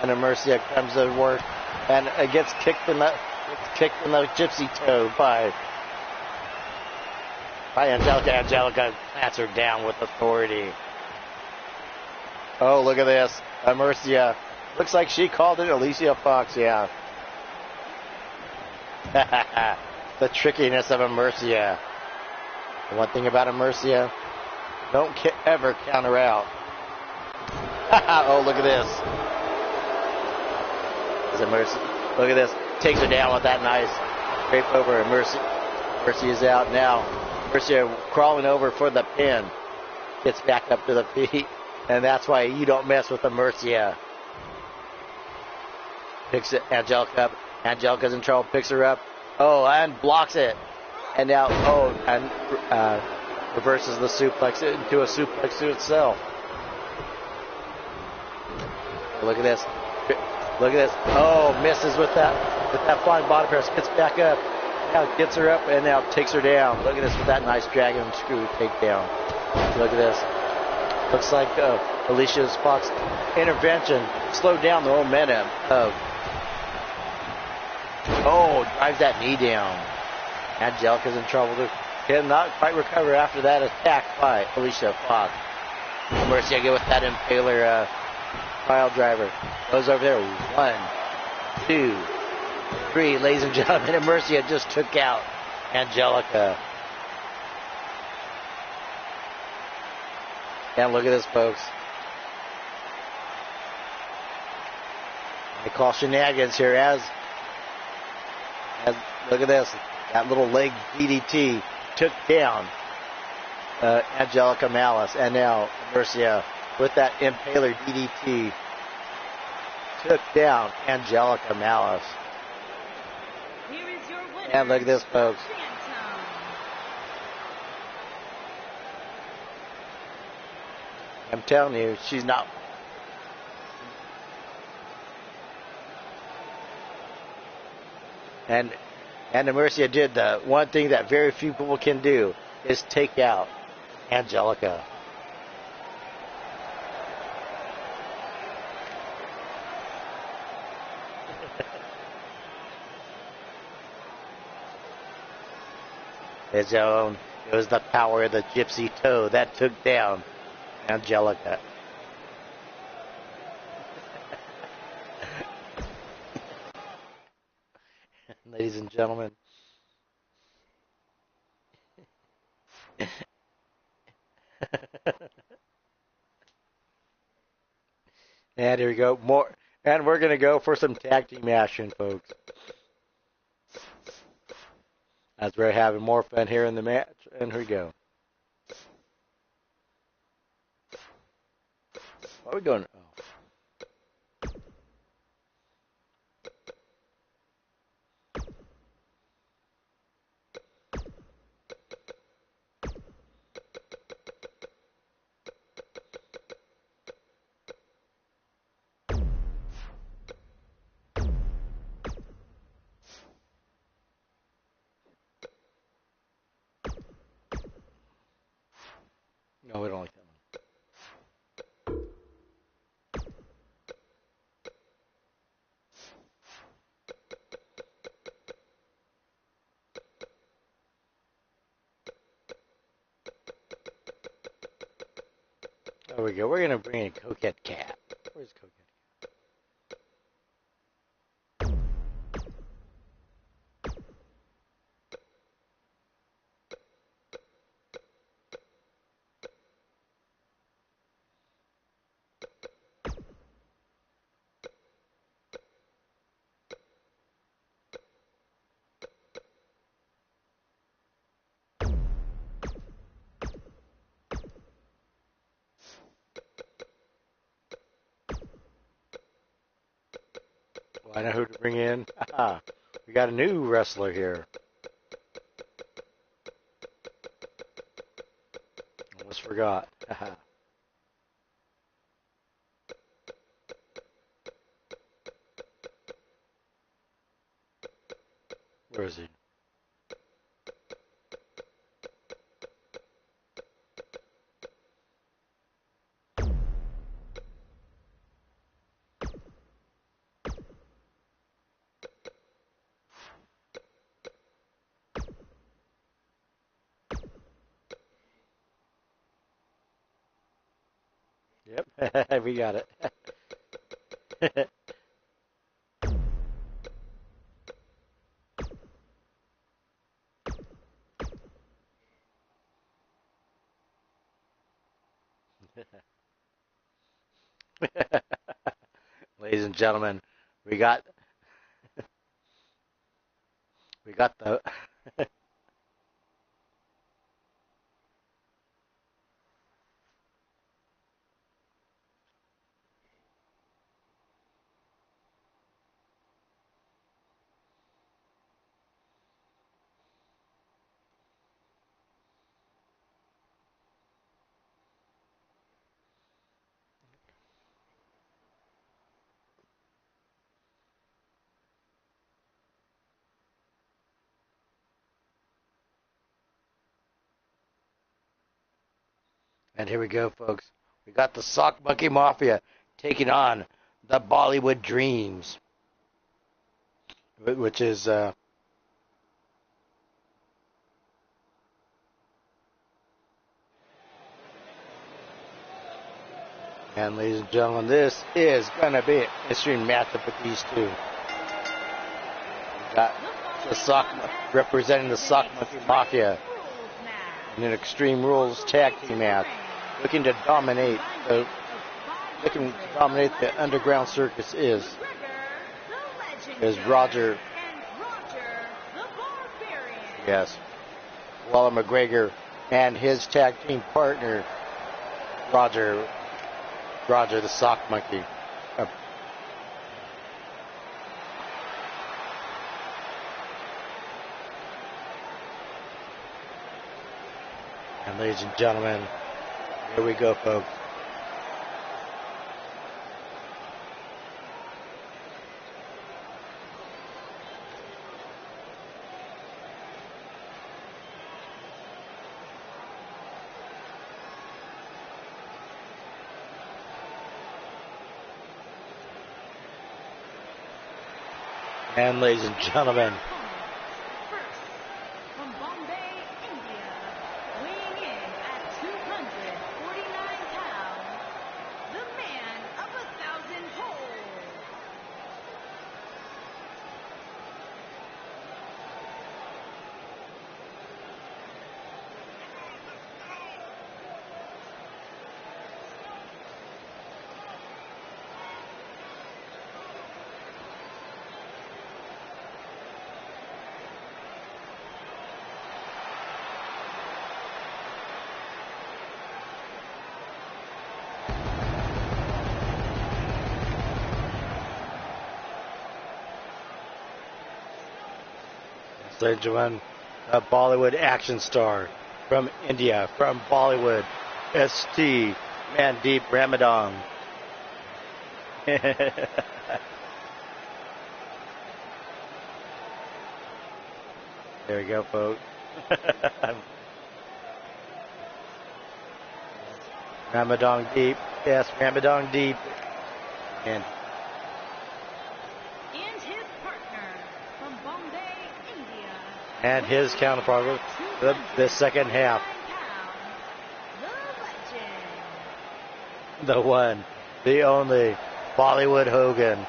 and Mercia comes to work and gets kicked in the gypsy toe by Angelica. Angelica pats her down with authority. Oh, look at this. Mercia. Looks like she called it Alicia Fox, yeah. The trickiness of Mercia. The one thing about Mercia, don't ever counter out. Oh, look at this. Look at this. Takes her down with that nice scrape over. Mercy is out now. Mercia crawling over for the pin. Gets back up to the feet. And that's why you don't mess with Mercia. Picks it, Angelica up. Angelica's in trouble. Picks her up. And blocks it. And now, reverses the suplex into a suplex to itself. Look at this. Look at this. Misses with that flying body press. Gets back up. Now gets her up and now takes her down. Look at this with that nice dragon screw takedown. Look at this. Looks like Alicia Fox intervention slowed down the momentum of. Drives that knee down. Angelica's in trouble. Cannot quite recover after that attack by Alicia Fox. Mercia get with that impaler pile driver. Goes over there. 1, 2, 3, ladies and gentlemen. And Mercia just took out Angelica. And look at this, folks. They call shenanigans here as look at this. That little leg DDT took down Angelica Malice. And now Mercia with that impaler DDT took down Angelica Malice. Here is your winner, And look at this, folks. Phantom. I'm telling you, she's not. And Mercia did the one thing that very few people can do, is take out Angelica. His own. It was the power of the gypsy toe that took down Angelica. Ladies and gentlemen. And here we go. More. And we're going to go for some tag team action, folks. As we're having more fun here in the match. And here we go. What are we going? There we go. We're going to bring in Coquette Cat. Where's Coquette Cat? Well, I know who to bring in. We got a new wrestler here. Almost forgot. Where is he? Yep, we got it. Ladies and gentlemen, we got the and here we go, folks. We got the Sock Monkey Mafia taking on the Bollywood Dreams, which is and ladies and gentlemen, this is gonna be an interesting matchup with these two. We got the Sock representing the Sock Monkey Mafia in an Extreme Rules tag team match, looking to dominate the Underground Circus is Roger. Yes, Waller McGregor and his tag team partner Roger the Sock Monkey. And ladies and gentlemen, here we go, folks. And ladies and gentlemen, from Bombay, India, weighing in at 249 pounds, the man of 1,000 holes. ladies and gentlemen, a Bollywood action star from India, from Bollywood, P.S.T. Mandeep Ramadan. There we go, folks. Ramadan Deep, yes, Ramadan Deep, and his partner from Bombay, India, and his counterpart, the second half. the legend. the one, the only, Bollywood Hogan.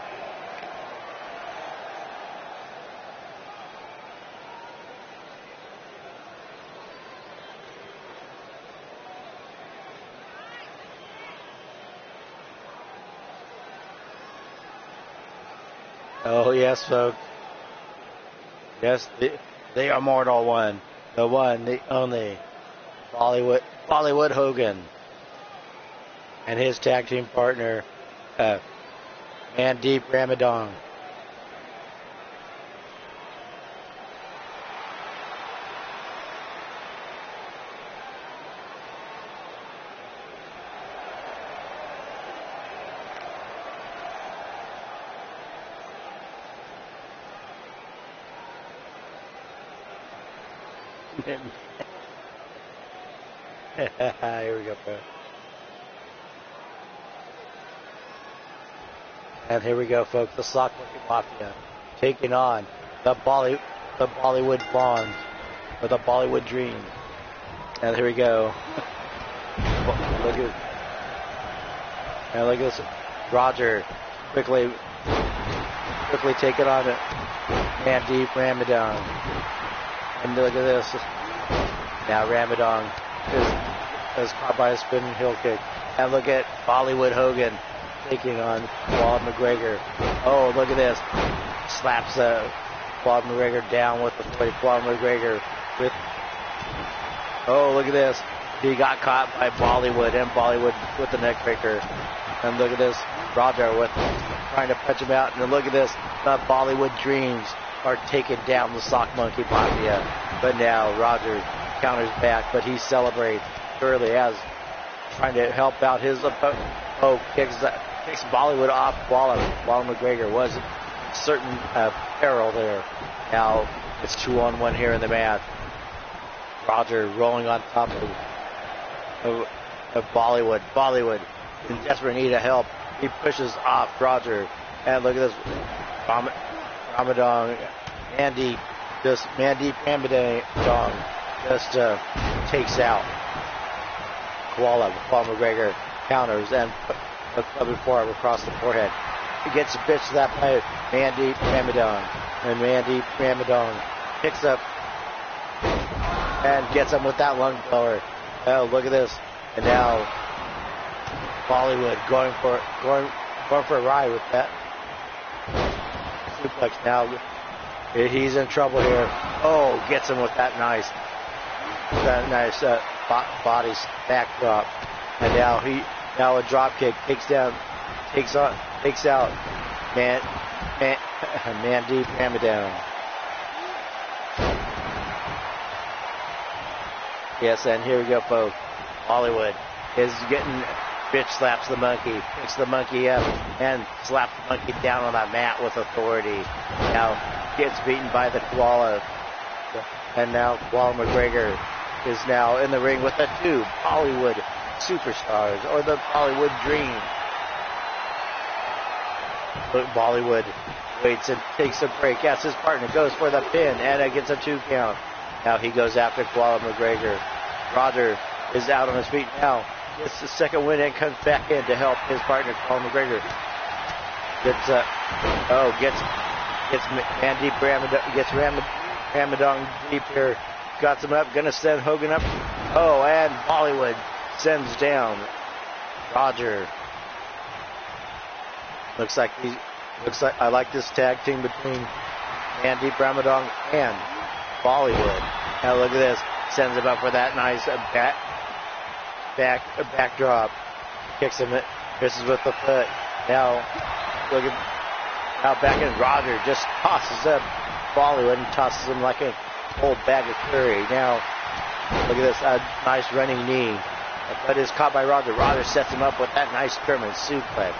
Oh, yes, folks. Yes, they are Mortal One. The one, the only, Bollywood Hogan. And his tag team partner, Mandeep Ramadan. Here we go, bro. And here we go, folks. The Sock Monkey Mafia taking on the Bollywood Blondes, or the Bollywood Dream. And here we go. Look at this. Roger quickly taking on Mandeep Ramadan. And look at this. Now Ramadan is caught by a spinning heel kick. And look at Bollywood Hogan taking on Claude McGregor. Oh, look at this. Slaps Claude McGregor down with the foot. Claude McGregor with... Oh, look at this. He got caught by Bollywood, and Bollywood with the neck breaker. And look at this. Roger with trying to punch him out. And look at this. The Bollywood Dreams are taking down the Sock Monkey Mafia. But now Roger counters back, but he celebrates early as trying to help out his opponent. Oh, kicks Bollywood off while McGregor was certain peril there. Now it's 2-on-1 here in the match. Roger rolling on top of Bollywood. Bollywood in desperate need of help. He pushes off Roger. And look at this. Ramadan, Mandeep Ramadan just takes out Koala. McGregor counters and a clubbing forearm across the forehead. He gets bitched to that by Mandeep Ramadan. And Mandeep Ramadan picks up and gets him with that lung blower. Oh, look at this. And now Bollywood going for a ride with that suplex. Now he's in trouble here. Oh, gets him with that nice body backdrop. And now a drop kick takes out Mandeep Ramadan. Yes, and here we go, folks. Bollywood is getting bitch slaps the monkey, picks the monkey up, and slaps the monkey down on that mat with authority. Now gets beaten by the Koala. And now Koala McGregor is now in the ring with the two Bollywood superstars, or the Bollywood Dream. But Bollywood waits and takes a break as his partner goes for the pin, and it gets a 2 count. Now he goes after Koala McGregor. Roger is out on his feet now. Gets the second win and comes back in to help his partner, Koala McGregor. Gets Mandeep Ramadan, gets Ramadan deep here. Got him up, gonna send Hogan up. Oh, and Bollywood sends down Roger. Looks like I like this tag team between Mandeep Ramadan and Bollywood. Now look at this. Sends him up for that nice backdrop. Kicks him, misses with the foot. Now back in. Roger just tosses up Bollywood and tosses him like an old bag of curry. Now look at this, a nice running knee. But is caught by Roger. Roger sets him up with that nice German suplex.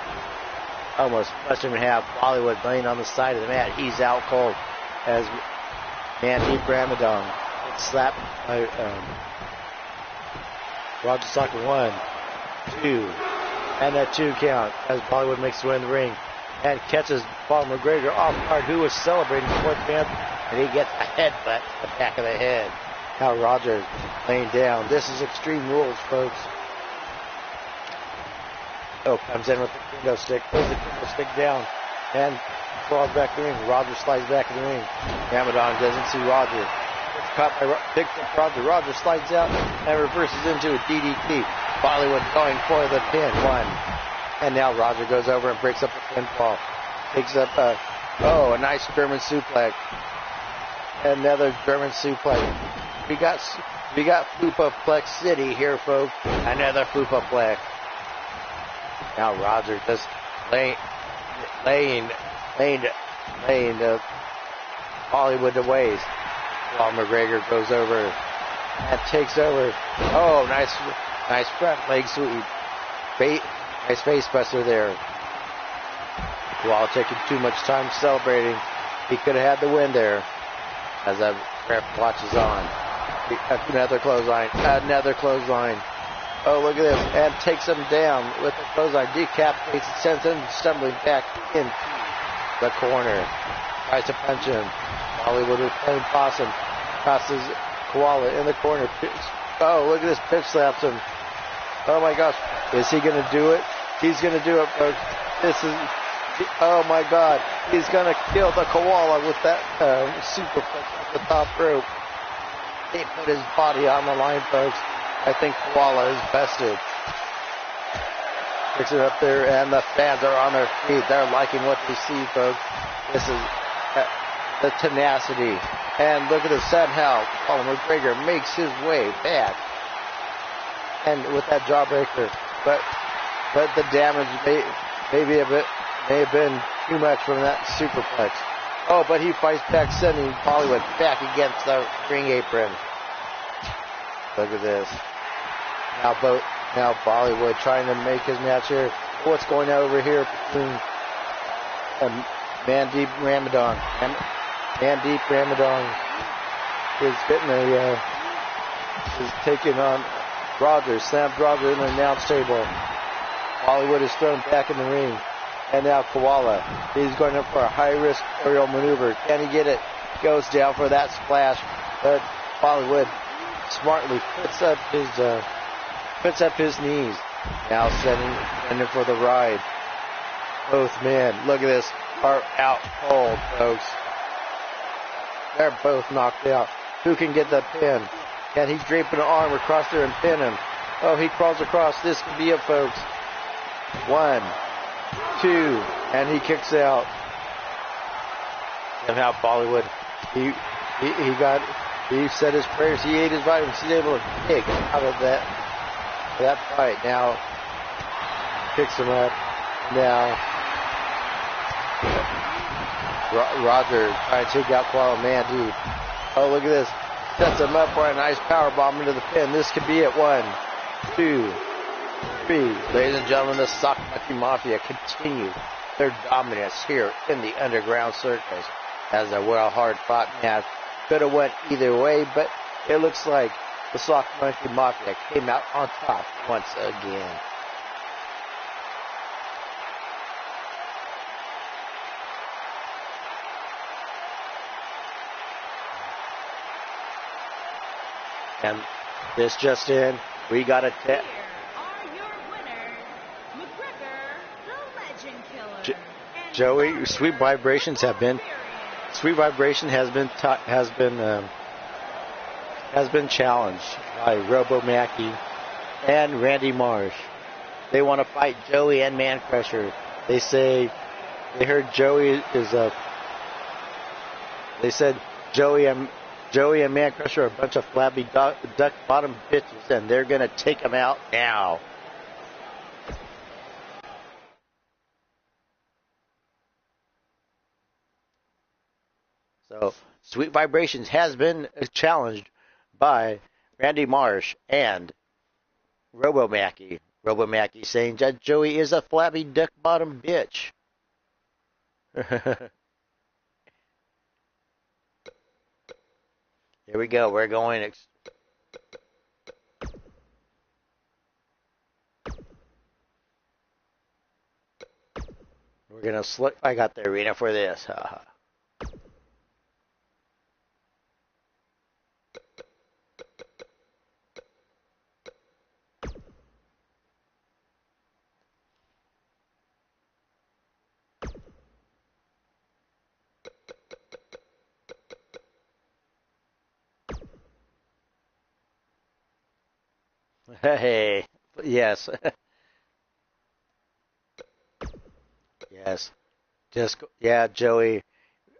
Almost pushed him in half. Bollywood laying on the side of the mat. He's out cold as Mandeep Ramadan gets slapped by Roger Soccer. 1, 2, and a 2 count as Bollywood makes the way in the ring and catches Paul McGregor off guard, who was celebrating the 4th man, and he gets a headbutt to the back of the head. Now Roger laying down. This is Extreme Rules, folks. Oh, comes in with the kendo stick, pulls the kendo stick down, and crawls back to the ring. Roger slides back in the ring. Ramadan doesn't see Roger. It's caught by picks up Roger. Roger slides out and reverses into a DDT. Bollywood going for the pin. One. And now Roger goes over and breaks up the pinfall. Takes up a nice German suplex. Another German suplex. We got Flupaplex City here, folks. Another Flupaplex. Now Roger just laying Bollywood to waste. While McGregor goes over and takes over. Oh, nice front leg sweep. Nice face buster there. While taking too much time celebrating, he could have had the win there. As the ref watches on. Another clothesline. Oh, look at this. And takes him down with the clothesline. Decapitates and sends him stumbling back into the corner. Tries to punch him. Hollywood is playing possum. Tosses Koala in the corner. Oh, look at this. Pitch slaps him. Oh my gosh. Is he going to do it? He's going to do it, folks. Oh my God. He's going to kill the Koala with that superplex off the top rope. He put his body on the line, folks. I think Koala is bested. Picks it up there, and the fans are on their feet. They're liking what they see, folks. This is the tenacity. And look at this. Somehow, Conor McGregor makes his way back. And with that jawbreaker. But the damage may have been too much from that superplex. Oh, but he fights back, sending Bollywood back against the ring apron. Look at this. Now Bollywood trying to make his match here. What's going on over here between Mandeep Ramadan? Mandeep Ramadan is taking on Roger. Slammed Roger in the announce table. Bollywood is thrown back in the ring. And now Koala. He's going up for a high-risk aerial maneuver. Can he get it? Goes down for that splash. But Bollywood smartly puts up his knees. Now sending for the ride. Both men, look at this, are out cold, folks. They're both knocked out. Who can get the pin? Can he drape an arm across there and pin him? Oh, he crawls across. This could be it, folks. 1, 2, and he kicks out. And now Bollywood, he said his prayers. He ate his vitamins. He's able to kick out of that fight. Now picks him up. Now Roger trying to take out Koala Mandeep. Oh, look at this. Sets him up for a nice power bomb into the pin. This could be it. 1, 2, 3. Ladies and gentlemen, the Sock Monkey Mafia continue their dominance here in the Underground Circus as a well-hard-fought match. Could have went either way, but it looks like the Sock Monkey Mafia came out on top once again. And this just in, we got a Here are your winners, McGregor, the Legend Killer. And Joey. Sweet Vibrations has been challenged by Robo Mackie and Randy Marsh. They want to fight Joey and Man Crusher. They heard Joey is a. They said Joey and Man Crusher are a bunch of flabby duck bottom bitches, and they're gonna take them out now. So, Sweet Vibrations has been challenged by Randy Marsh and Robo Mackie. Robo Mackie saying that Joey is a flabby duck bottom bitch. Here we go. We're going. We're gonna slip. I got the arena for this. Haha. Hey, yes, yes. Yeah, Joey.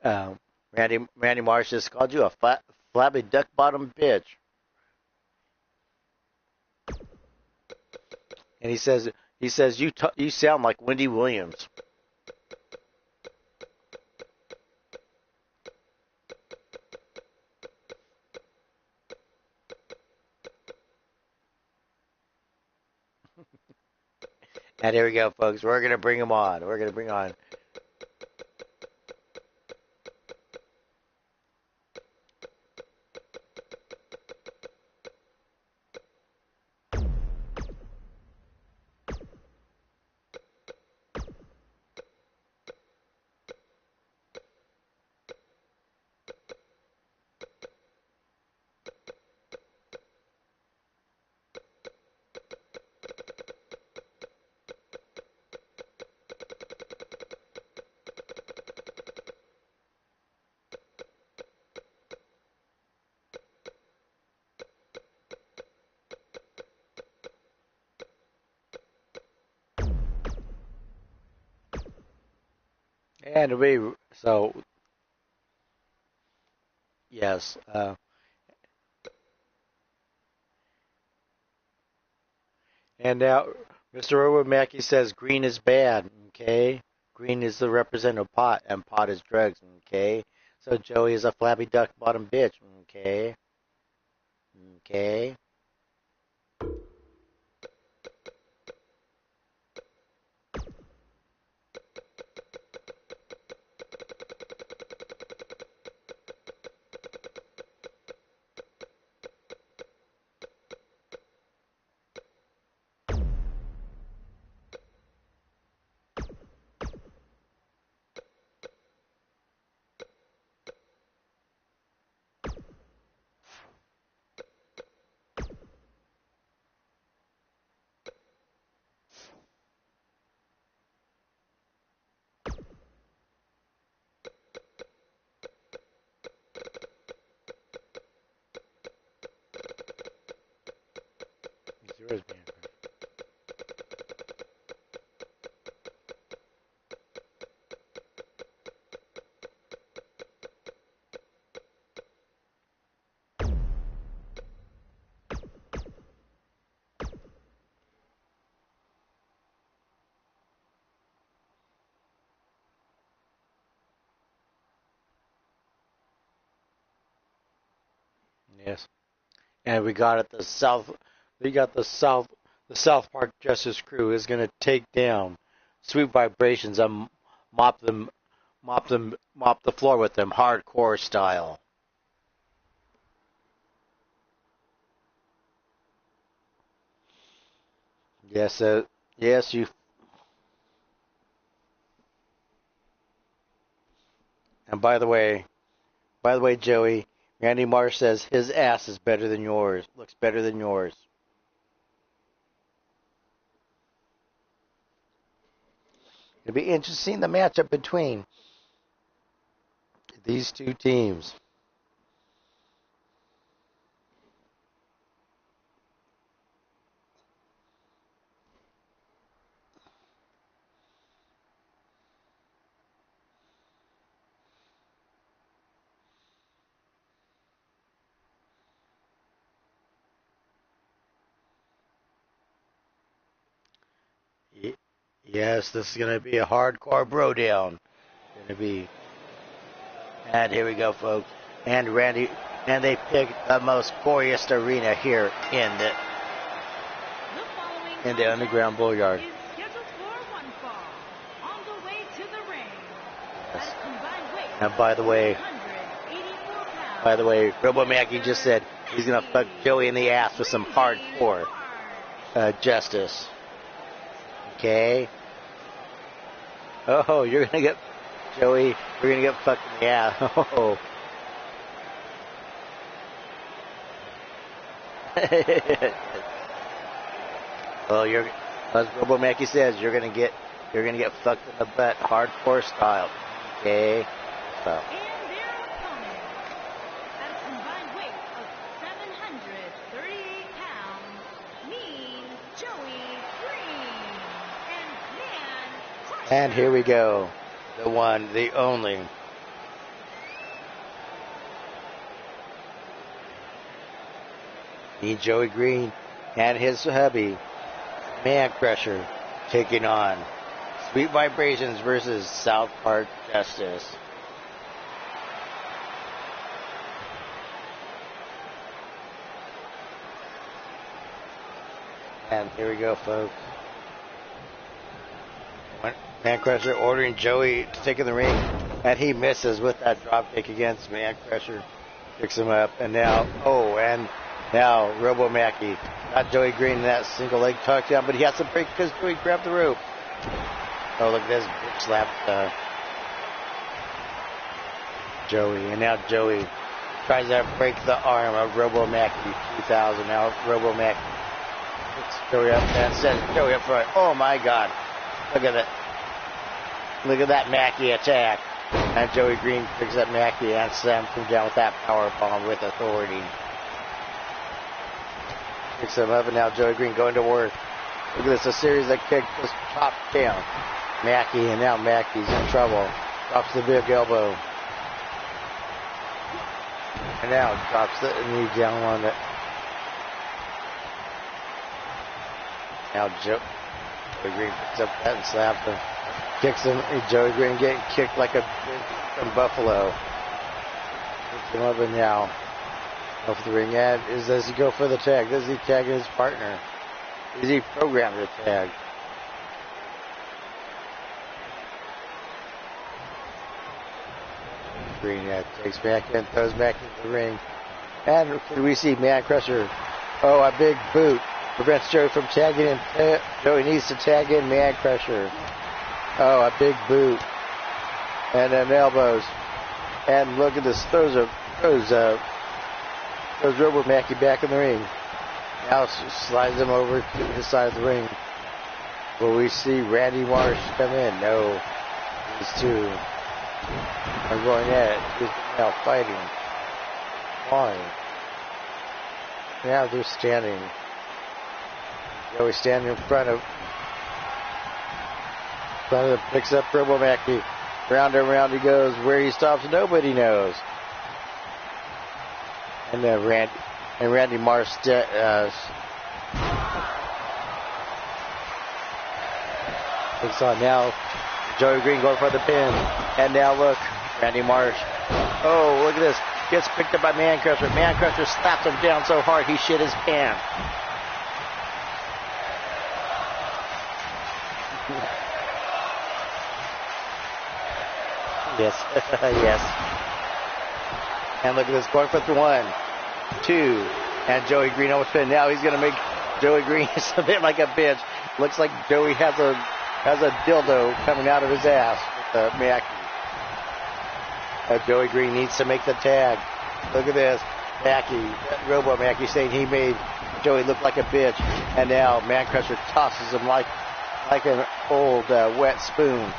Randy Marsh just called you a flabby duck bottom bitch, and he says you sound like Wendy Williams. And here we go, folks. We're gonna bring him on. We're gonna bring on. And we so yes. And now Mr. Robert Mackey says green is bad. Okay, green is the representative of pot, and pot is drugs. Okay, so Joey is a flabby duck bottom bitch. Okay, okay. It's yours, man. Yes. And we got it. The South. We got the South. The South Park Justice Crew is going to take down Sweet Vibrations and mop the floor with them, hardcore style. Yes, yes, you. And by the way, Joey, Randy Marsh says his ass is better than yours. Looks better than yours. It'll be interesting the matchup between these two teams. Yes, this is going to be a hardcore bro down. Going to be, and here we go, folks. And Randy, and they picked the most goriest arena here in the Underground Bullyard. Yes. And by the way, Robo Mackie just said he's going to fuck Joey in the ass with some hardcore justice. Okay. Oh, you're gonna get Joey. You're gonna get fucked in the ass. Oh. Well, as Robo Mackie says, you're gonna get fucked in the butt, hardcore style. Okay. So. And here we go. The one, the only. Need Joey Green and his hubby, Man Crusher, taking on Sweet Vibrations versus South Park Justice. And here we go, folks. Man Crusher ordering Joey to take in the ring, and he misses with that drop kick against Man Crusher. Picks him up, and now, now Robo Mackie got Joey Green in that single leg touchdown, but he has to break because Joey grabbed the rope. Oh, look at this bitch slap Joey, and now Joey tries to break the arm of Robo Mackie 2000. Now Robo Mackie picks Joey up and sends Joey up front. Oh my God! Look at it. Look at that Mackie attack. And Joey Green picks up Mackie and slams him down with that power bomb with authority. Picks him up, and now Joey Green going to work. Look at this, a series of kicks just top down. Mackie, and now Mackie's in trouble. Drops the big elbow. And now drops the knee down on it. Now Joey Green picks up that and slaps him. Kicks him, and Joey Green getting kicked like a from Buffalo. Picks him up, and now off the ring ad does he go for the tag? Does he tag his partner? Is he programmed to tag? Green takes back in, throws back into the ring. And we see Man Crusher. Oh, a big boot prevents Joey from tagging in. Joey needs to tag in Man Crusher. Oh, a big boot. And then elbows. And look at this. Throws Robo Mackie back in the ring. Now slides him over to the side of the ring. Will we see Randy Marsh come in? No. These two are going at it. He's now fighting. Why? Now they're standing. Joey standing in front of picks up Robo Mackie. Round and round he goes. Where he stops, nobody knows. And then Randy Marsh looks on now. Joey Green going for the pin. And now look, Randy Marsh. Oh, look at this. Gets picked up by Man Crusher. Man Crusher slapped him down so hard he shit his pants. Yes, yes. And look at this, going for the 1, 2, and Joey Green almost pinned. Now he's going to make Joey Green submit like a bitch. Looks like Joey has a dildo coming out of his ass with Mackie. Joey Green needs to make the tag. Look at this, Robo Mackie saying he made Joey look like a bitch, and now Man Crusher tosses him like an old wet spoon.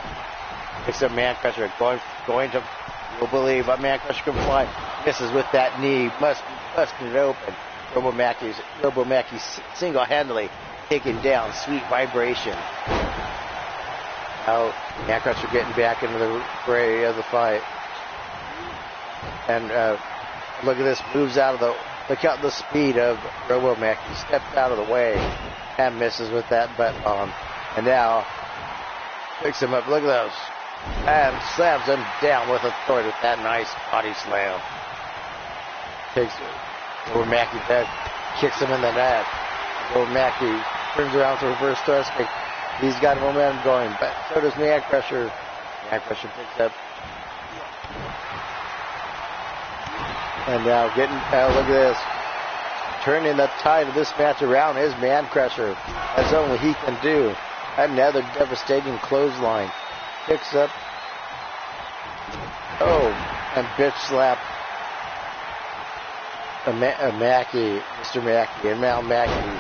Picks up Man Crusher, going to, you'll believe, a Man Crusher can fly. Misses with that knee, busted it open. Robo Mackie single-handedly taking down Sweet Vibration. Now Man Crusher getting back into the fray of the fight. And look at this, moves out of look at the speed of Robo Mackie. Steps out of the way and misses with that butt bomb. And now picks him up, look at those. And slams him down with authority with that nice body slam. Takes over Mackie back, kicks him in the net. Over Mackie turns around to reverse thrust kick. He's got momentum going, but so does Man Crusher. Man Crusher picks up. And now look at this. Turning the tide of this match around is Man Crusher, as only he can do. Another devastating clothesline. Picks up. Oh, and bitch slap Mackie, Mr. Mackie, and now Mackie.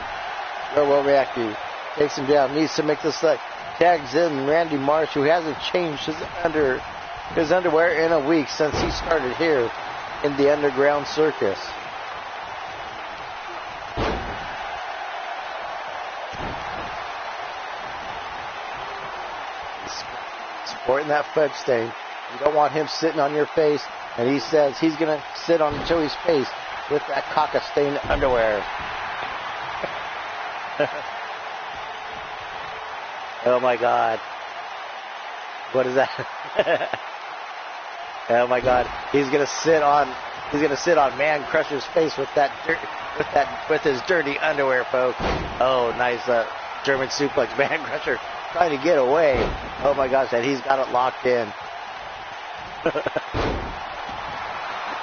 Robo Mackie takes him down, needs to make the select. Tags in Randy Marsh, who hasn't changed his underwear in a week since he started here in the Underground Circus. sporting that fudge stain. You don't want him sitting on your face, and he says he's going to sit on Joey's face with that caca-stained underwear. Oh my God. What is that? Oh my God. He's going to sit on Man Crusher's face with his dirty underwear, folks. Oh, nice German suplex. Man Crusher trying to get away. Oh my gosh, and he's got it locked in.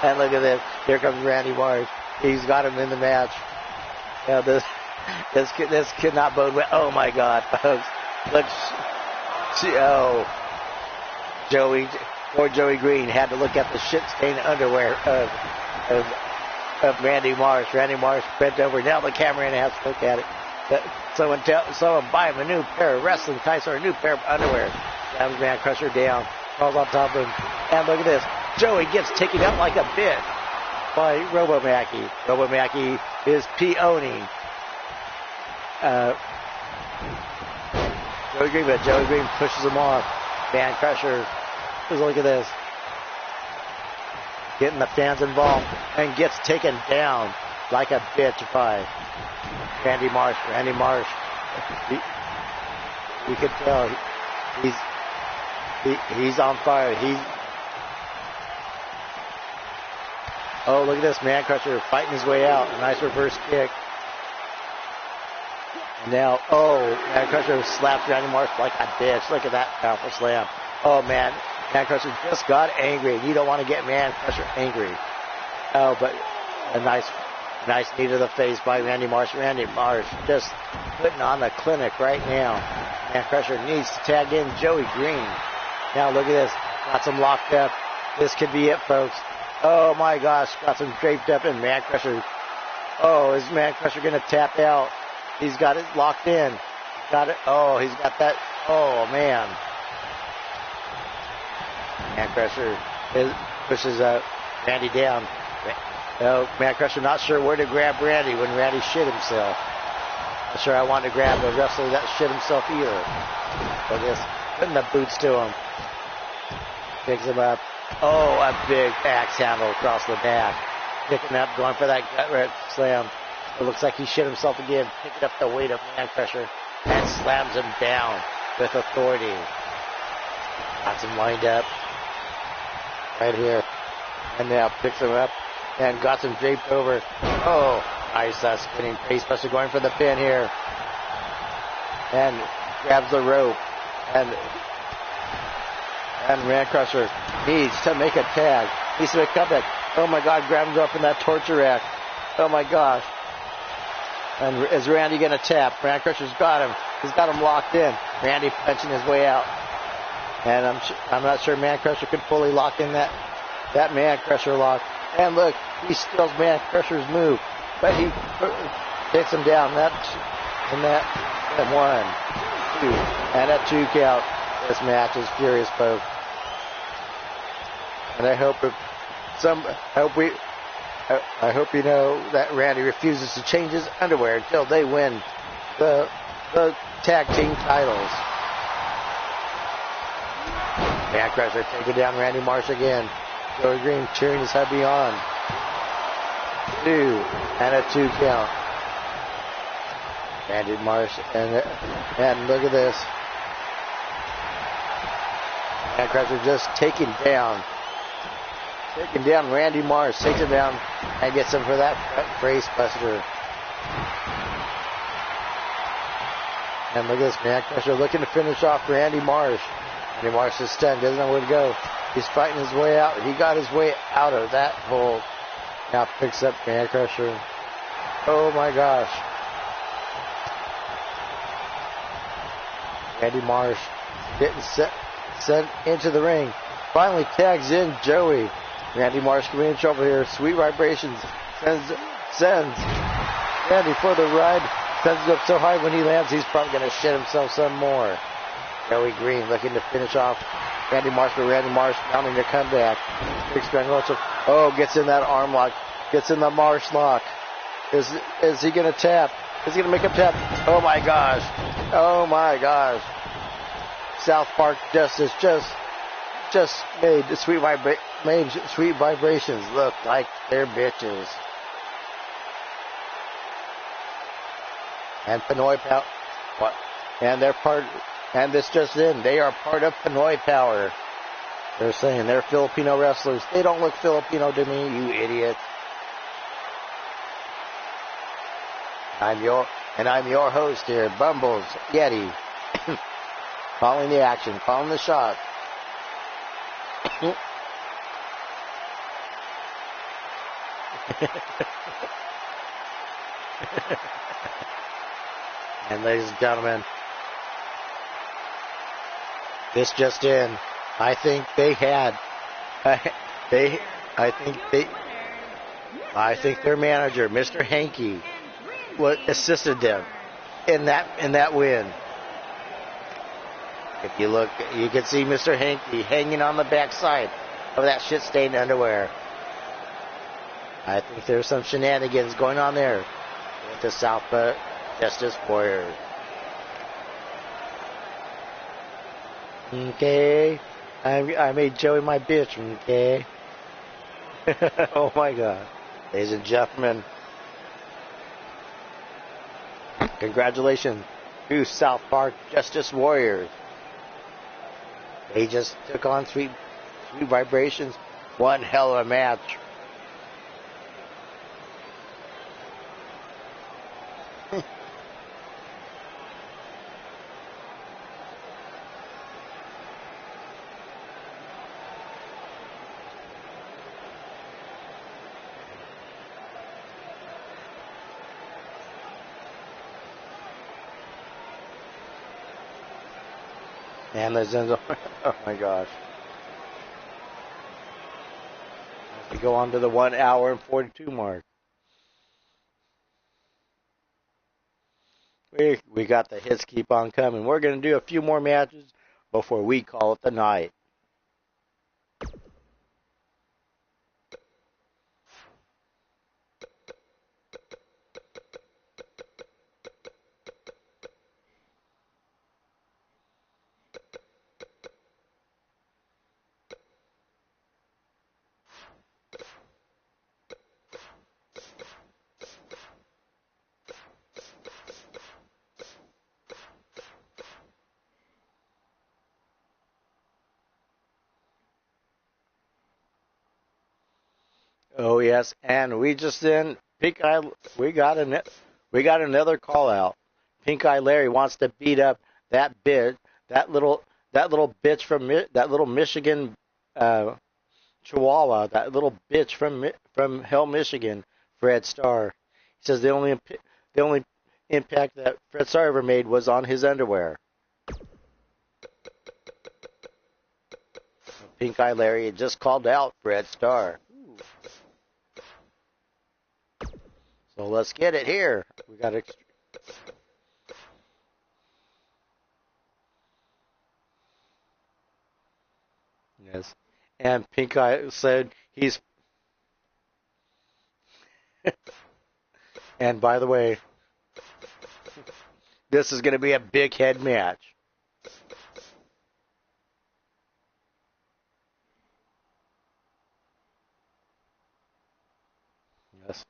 And look at this. Here comes Randy Marsh. He's got him in the match. Now this could not bode well. Oh my God, folks. Look. Poor Joey Green had to look at the shit-stained underwear of Randy Marsh. Randy Marsh bent over. Now the cameraman has to look at it. Someone buy him a new pair of wrestling tights or a new pair of underwear. Slams Man Crusher down. Falls on top of him. And look at this. Joey gets taken up like a bit by Robo Mackie. Robo Mackie is P.O.ing Joey Green, but Joey Green pushes him off. Man Crusher. Just look at this. Getting the fans involved and gets taken down like a bitch by Randy Marsh. Randy Marsh. You can tell he's on fire. Oh, look at this. Man Crusher fighting his way out. A nice reverse kick. And now, Man Crusher slaps Randy Marsh like a bitch. Look at that powerful slam. Oh, man. Man Crusher just got angry. You don't want to get Man Crusher angry. Oh, but a nice knee to the face by Randy Marsh. Randy Marsh just putting on the clinic right now. Man Crusher needs to tag in Joey Green. Now look at this. Got some locked up. This could be it, folks. Oh my gosh. Got some draped up in Man Crusher. Oh, is Man Crusher going to tap out? He's got it locked in. He's got it. Oh, he's got that. Oh, man. Man Crusher pushes Randy down. Man Crusher not sure where to grab Randy when Randy shit himself. Not sure I want to grab the wrestler that shit himself either. Look at this. Putting the boots to him. Picks him up. Oh, a big axe handle across the back. Picking up, going for that gut wrench slam. It looks like he shit himself again. Picking up the weight of Man Crusher and slams him down with authority. Got him lined up right here. And now picks him up and got him draped over. Oh, nice spinning face buster going for the pin here. And grabs the rope. And Man Crusher needs to make a tag. Needs to make a comeback. Oh my God, grabs him up in that torture rack. Oh my gosh. And is Randy going to tap? Man Crusher's got him. He's got him locked in. Randy punching his way out. And I'm not sure Man Crusher could fully lock in that Man Crusher lock. And look, he steals Man Crusher's move. But he takes him down. And that 1, 2, and a 2 count. This match is furious, folks. And I hope you know that Randy refuses to change his underwear until they win the tag team titles. Man Crusher taking down Randy Marsh again. Joey Green cheering his hubby on. 2 and a 2 count. Randy Marsh and look at this. Man Crusher just taking down Randy Marsh, takes him down and gets him for that brace buster. And look at this, Man Crusher looking to finish off Randy Marsh. Randy Marsh is stunned, doesn't know where to go. He's fighting his way out. He got his way out of that hole. Now picks up Man Crusher. Oh my gosh. Randy Marsh getting sent into the ring. Finally tags in Joey. Randy Marsh coming in trouble here. Sweet vibrations. Sends Randy for the ride. Sends it up so high when he lands, he's probably going to shit himself some more. Joey Green looking to finish off Randy Marsh, but Randy Marsh mounting a comeback. Oh, gets in that arm lock. Gets in the Marsh lock. Is he going to tap? Is he going to make him tap? Oh my gosh. Oh my gosh. South Park Justice just made sweet vibrations look like they're bitches. And Pinoy Power, and they're part, and this just in, they are part of Pinoy Power. They're saying they're Filipino wrestlers. They don't look Filipino to me, you idiot. I'm your host here, Bumbles Yeti, calling the action, calling the shot. And ladies and gentlemen, this just in. I think their manager, Mr. Hanky, assisted them in that win. If you look, you can see Mr. Hanky hanging on the backside of that shit-stained underwear. I think there's some shenanigans going on there with the South Justice Warrior. Okay, I made Joey my bitch. Okay. Oh my God, ladies and gentlemen, congratulations to South Park Justice Warriors. They just took on Sweet Vibrations. One hell of a match. And there's, oh my gosh. As we go on to the 1 hour and 42 mark. We got the hits keep on coming. We're going to do a few more matches before we call it the night. Oh yes, and we just then Pink Eye. We got another call out. Pink Eye Larry wants to beat up that little bitch from that little Michigan Chihuahua, that little bitch from Hell, Michigan, Fred Starr. He says the only impact that Fred Starr ever made was on his underwear. Pink Eye Larry had just called out Fred Starr. So let's get it here. We got to. Yes. And Pink Eye said he's. And by the way, this is going to be a big head match. Yes.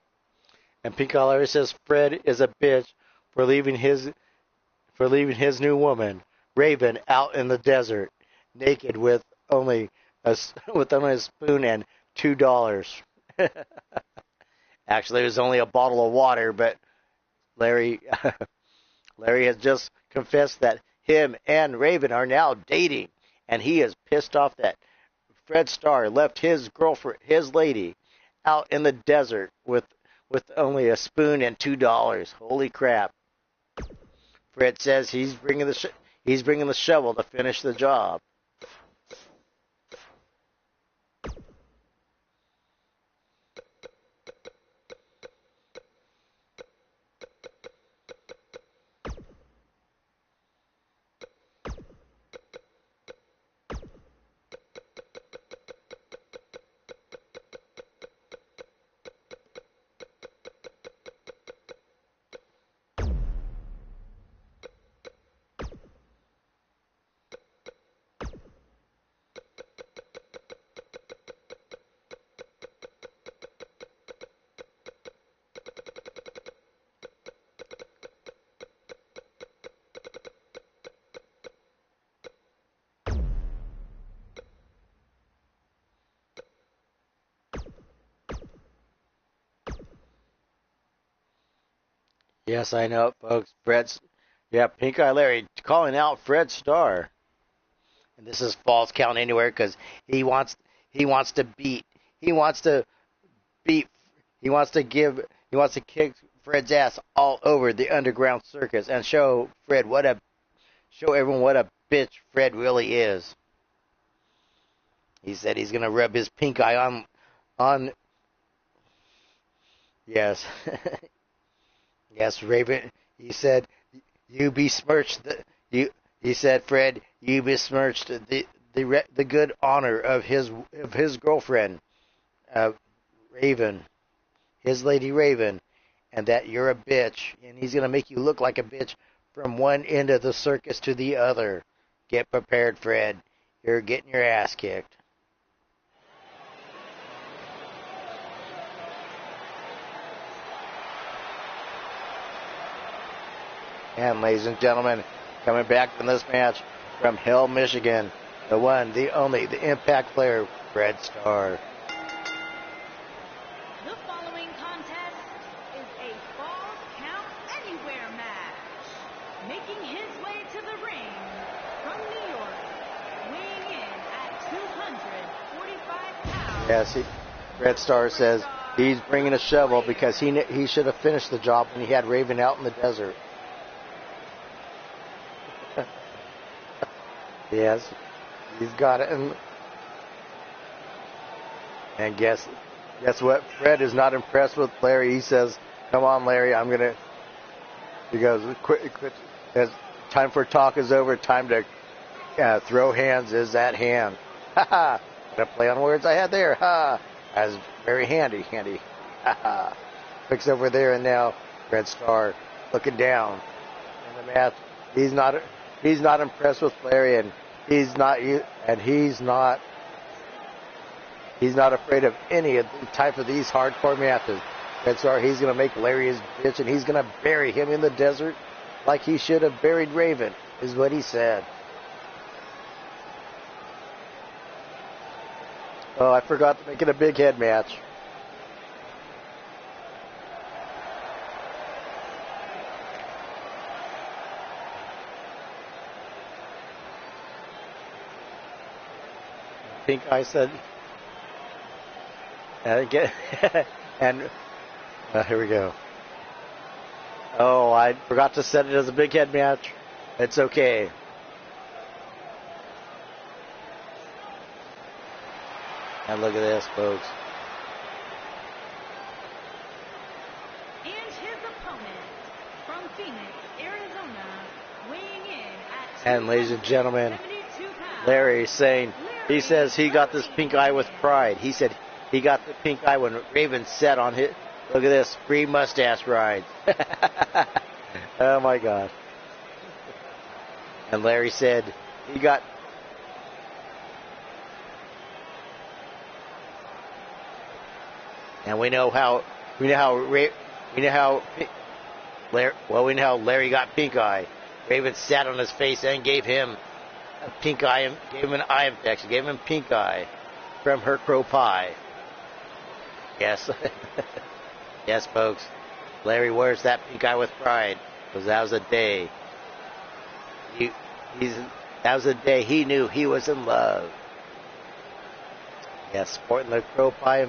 And Pink Eye Larry says Fred is a bitch for leaving his new woman, Raven, out in the desert, naked with only a spoon and $2. Actually, it was only a bottle of water, but Larry has just confessed that him and Raven are now dating, and he is pissed off that Fred Starr left his girlfriend, his lady, out in the desert with only a spoon and $2. Holy crap! Fred says he's bringing the shovel to finish the job. Yes, I know, folks. Pink Eye Larry calling out Fred Starr. And this is false count anywhere because he wants to beat. He wants to beat. He wants to kick Fred's ass all over the Underground Circus and show everyone what a bitch Fred really is. He said he's gonna rub his pink eye on. Yes, yes, Raven. He said, "You besmirched He said, "Fred, you besmirched the good honor of his girlfriend, Raven, his lady Raven, and that you're a bitch, and he's gonna make you look like a bitch from one end of the circus to the other. Get prepared, Fred. You're getting your ass kicked." And ladies and gentlemen, coming back from this match from Hell, Michigan, the one, the only, the Impact player, Fred Starr. The following contest is a Falls Count Anywhere match. Making his way to the ring from New York, weighing in at 245 pounds. Yes, Fred Starr says he's bringing a shovel because he should have finished the job when he had Raven out in the desert. Yes, he's got it. And guess what? Fred is not impressed with Larry. He says, "Come on, Larry, he goes, quit. Time for talk is over. Time to throw hands is at hand." Ha ha. What a play on words I had there. Ha. That's very handy. Ha ha. Looks over there, and now Fred Starr looking down in the match. He's not impressed with Larry, and he's not afraid of any of the type of these hardcore matches. Fred Starr, he's going to make Larry his bitch, and he's going to bury him in the desert like he should have buried Raven, is what he said. Oh, I forgot to make it a big head match. Pink Eye said, and here we go. Oh, I forgot to set it as a big head match. It's okay. And look at this, folks. And his opponent from Phoenix, Arizona, weighing in at And ladies and gentlemen, 272 pounds. Larry saying, he says he got this pink eye with pride. He said he got the pink eye when Raven sat on his, look at this, free mustache ride. Oh my God. And Larry said he got, and we know how Larry got pink eye. Raven sat on his face and gave him a pink eye, and gave him an eye infection, gave him pink eye from her crow pie. Yes. Yes, folks. Larry wears that pink eye with pride, because that was a day. That was a day he knew he was in love. Yes, sporting the crow pie.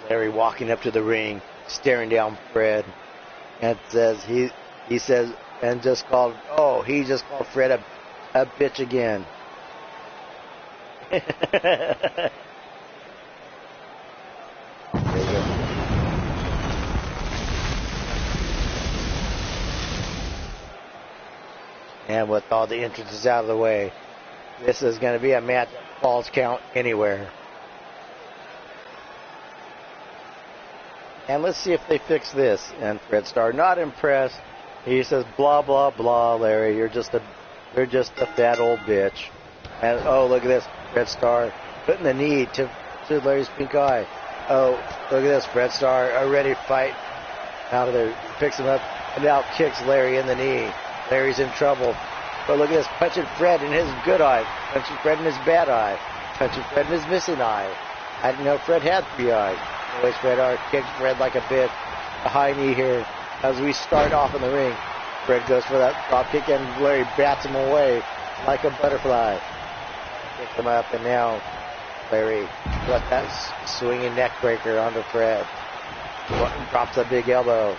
Larry walking up to the ring, staring down Fred, and says he says, and he just called Fred a bitch again. There you go. And with all the entrances out of the way, this is going to be a match that falls count anywhere. And let's see if they fix this. And Fred Starr, not impressed. He says, "Blah blah blah, Larry. You're just a fat old bitch." And oh, look at this, Fred Starr putting the knee to Larry's pink eye. Oh, look at this, Fred Starr already fight out of there, picks him up, and now kicks Larry in the knee. Larry's in trouble. But look at this, punching Fred in his good eye, punching Fred in his bad eye. punching Fred in his missing eye. I didn't know Fred had 3 eyes. Anyways, Fred kicks Fred like a bitch. A high knee here as we start off in the ring. Fred goes for that drop kick and Larry bats him away like a butterfly. Kicks him up and now Larry let that swinging neck breaker onto Fred. Drops a big elbow.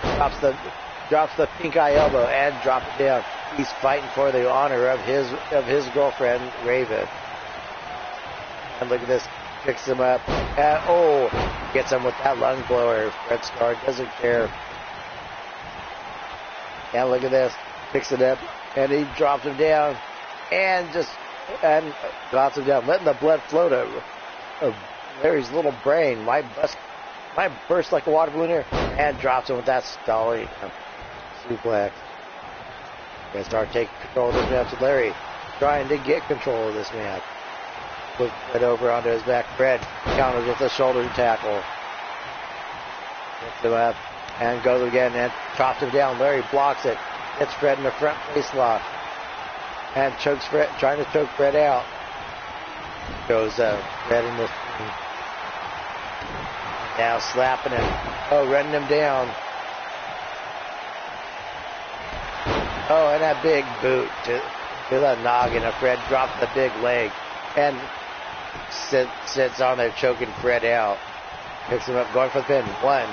Drops the pink eye elbow and drops it down. He's fighting for the honor of his girlfriend, Raven. And look at this. Picks him up. And, gets him with that lung blower. Fred Starr doesn't care. And look at this. Picks it up. And he drops him down. And drops him down. Letting the blood flow to Larry's little brain. Might burst like a water balloon here. And drops him with that stalling suplex. Fred Starr taking control of this match. Larry trying to get control of this match. Puts Fred over onto his back. Fred counters with a shoulder tackle. Gets him up and goes again and chops him down. Larry blocks it. Hits Fred in the front face lock. And chokes Fred, trying to choke Fred out. Goes Fred in the now slapping him. Running him down. And that big boot to the noggin of Fred. Drops the big leg. And sits on there choking Fred out. Picks him up, going for the pin. 1,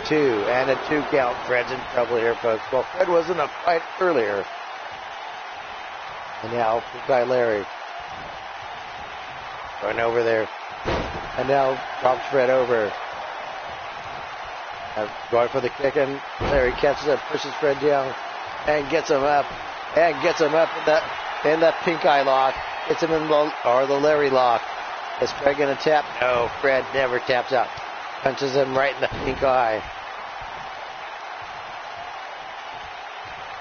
2, and a 2 count. Fred's in trouble here, folks. Well, Fred was in a fight earlier. And now, by Larry. Going over there. And now drops Fred over. Going for the kick, and Larry catches it, pushes Fred down, and gets him up. And gets him up in that pink eye lock. Gets him in the Larry lock. Is Fred going to tap? No, Fred never taps out. Punches him right in the pink eye.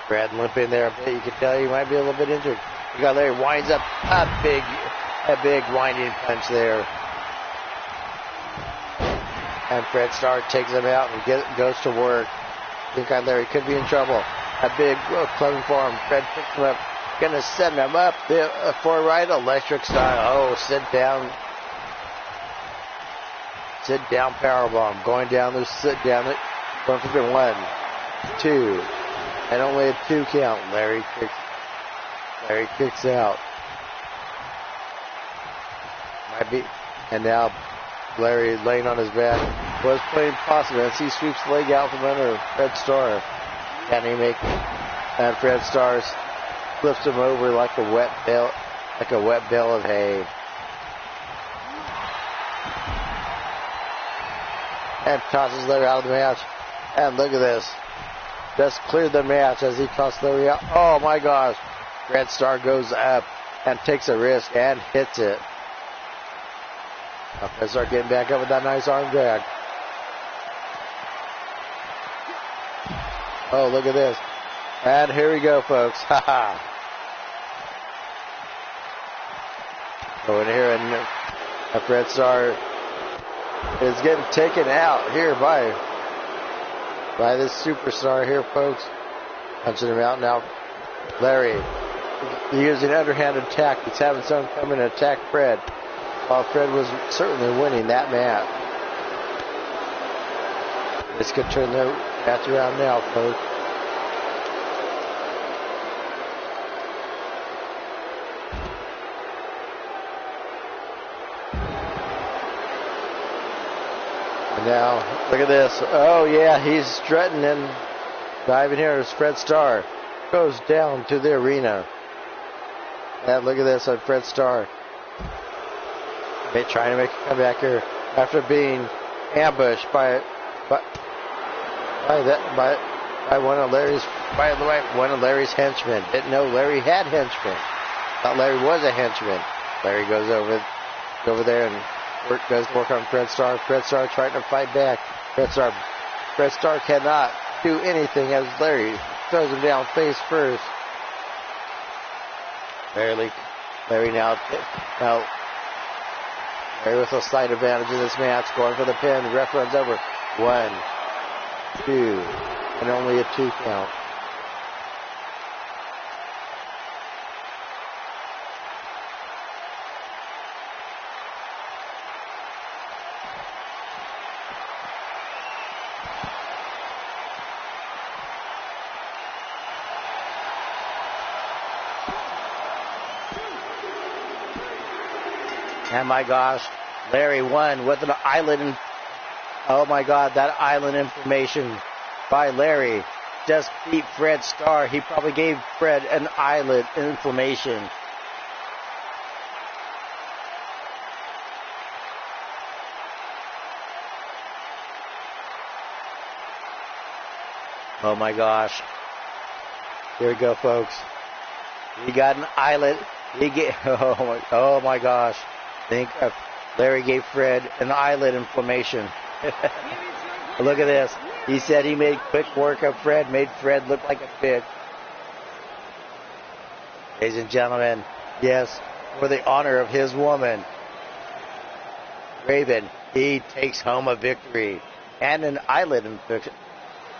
Fred limping there a bit. You can tell he might be a little bit injured. You got Larry winds up a big winding punch there. And Fred Starr takes him out and goes to work. Pink eye Larry could be in trouble. A big clubbing for him. Fred picks him up. Gonna send him up for a right electric style. Sit down powerbomb. Going down there, sit down it. Going for the 1, 2, and only a 2 count. Larry kicks out. And now Larry laying on his back was playing possum as he sweeps the leg out from under Fred Starr. Can he make? And Fred Starr flips him over like a wet bale of hay. And tosses Larry out of the match. And look at this. Just cleared the match as he tossed Larry out. Oh my gosh. Fred Starr goes up and takes a risk and hits it. Now Fred Starr getting back up with that nice arm drag. Look at this. And here we go, folks. Ha. Going here, and Fred Starr is getting taken out here by this superstar here, folks. Punching him out now. Larry using underhanded tactics, having someone come in and attack Fred, while Fred was certainly winning that match. This could turn the match around now, folks. Now, look at this. Oh, yeah, he's strutting and diving here as Fred Starr goes down to the arena. And look at this on Fred Starr. Trying to make a comeback here after being ambushed by one of Larry's henchmen. Didn't know Larry had henchmen. Thought Larry was a henchman. Larry goes over there and goes to work on Fred Starr. Fred Starr trying to fight back. Fred Starr cannot do anything as Larry throws him down face first. Larry with a slight advantage in this match, going for the pin. The ref runs over. 1, 2, and only a 2 count. And my gosh, Larry won with an island. Oh my God, that island information by Larry just beat Fred Starr. He probably gave Fred an island inflammation. Oh my gosh. Here we go, folks. We got an island. Oh my gosh. Think of Larry gave Fred an eyelid inflammation. Look at this. He said he made quick work of Fred, made Fred look like a pig. Ladies and gentlemen, yes, for the honor of his woman, Raven, he takes home a victory and an eyelid infection.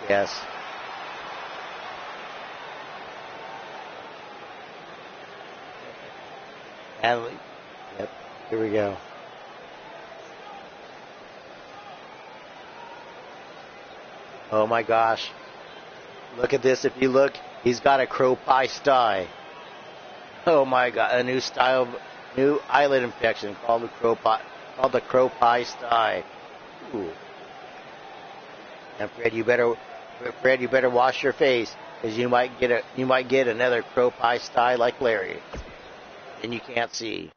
Yes. And, yep, here we go. Oh my gosh. Look at this. If you look, he's got a crow pie stye. Oh my God. A new style, new eyelid infection called the crow pie stye. Ooh. And Fred, you better wash your face, because you might get another crow pie stye like Larry. And you can't see.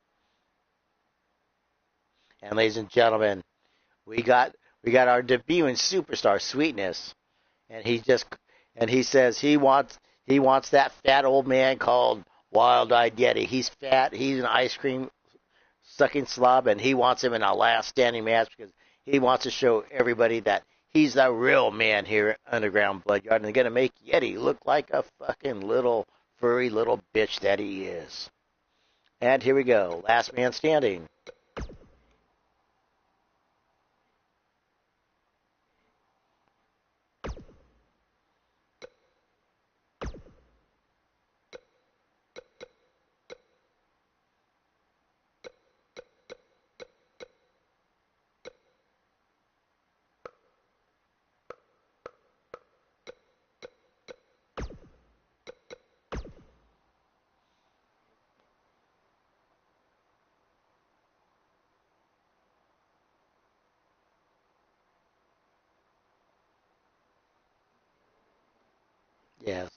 And ladies and gentlemen, we got our debuting superstar, Sweetness, and he says he wants that fat old man called Wild-Eyed Yeti. He's fat. He's an ice cream sucking slob, and he wants him in a last standing match because he wants to show everybody that he's the real man here at Underground Bloodyard, and they're gonna make Yeti look like a fucking little furry little bitch that he is. And here we go, last man standing. Yes.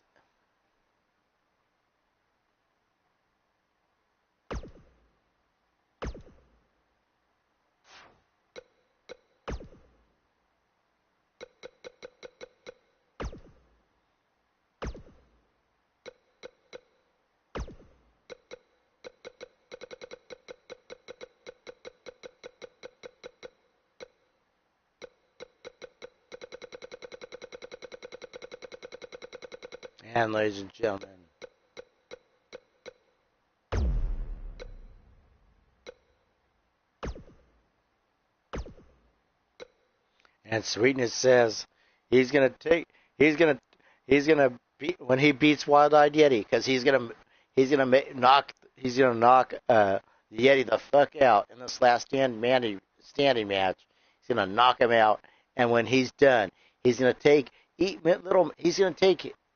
And ladies and gentlemen, and Sweetness says he's gonna beat when he beats Wild-Eyed Yeti, because he's gonna knock the Yeti the fuck out in this last standing match. He's gonna knock him out, and when he's done, he's gonna take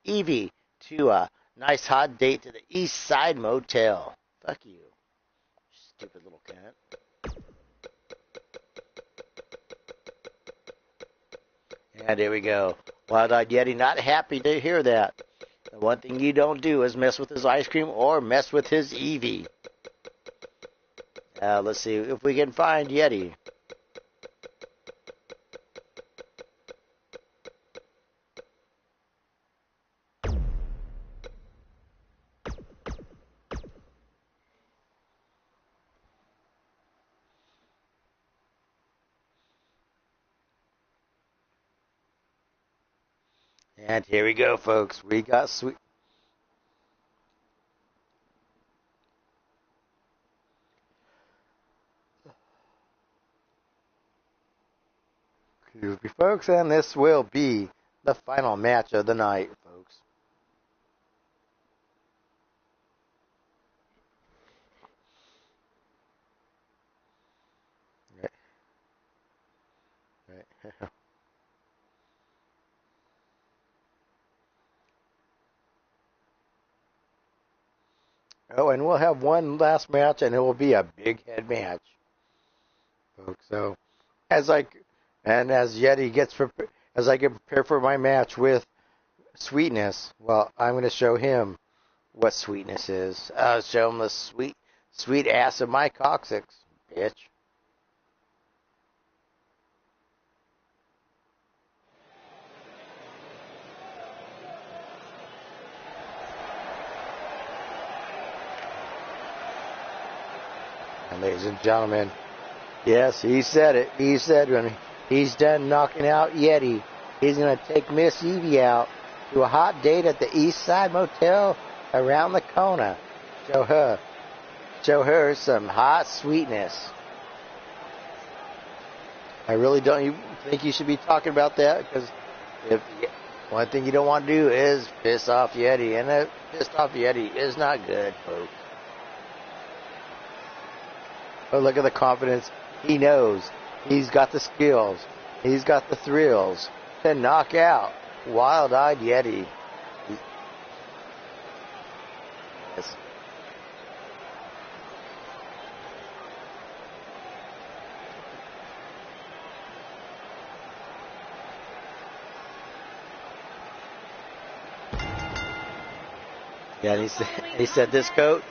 Evie to a nice hot date to the East Side Motel. Fuck you, stupid little cunt. And here we go. Wild-Eyed Yeti not happy to hear that. The one thing you don't do is mess with his ice cream or mess with his Eevee. Let's see if we can find Yeti. And here we go, folks. We got Sweet. Excuse me, folks, and this will be the final match of the night, folks. Right. Oh, and we'll have one last match, and it will be a big head match, folks. So, as Yeti gets prepared, as I get prepared for my match with Sweetness, well, I'm going to show him what Sweetness is. I'll show him the sweet ass of my coccyx, bitch. And ladies and gentlemen, yes, he said it. He said when he's done knocking out Yeti, he's going to take Miss Evie out to a hot date at the East Side Motel around the corner. Show her some hot sweetness. I really don't think you should be talking about that, because if one thing you don't want to do is piss off Yeti, and a pissed off Yeti is not good, folks. But look at the confidence. He knows. He's got the skills. He's got the thrills to knock out Wild-Eyed Yeti. Yes. Yeah, and he said this coat,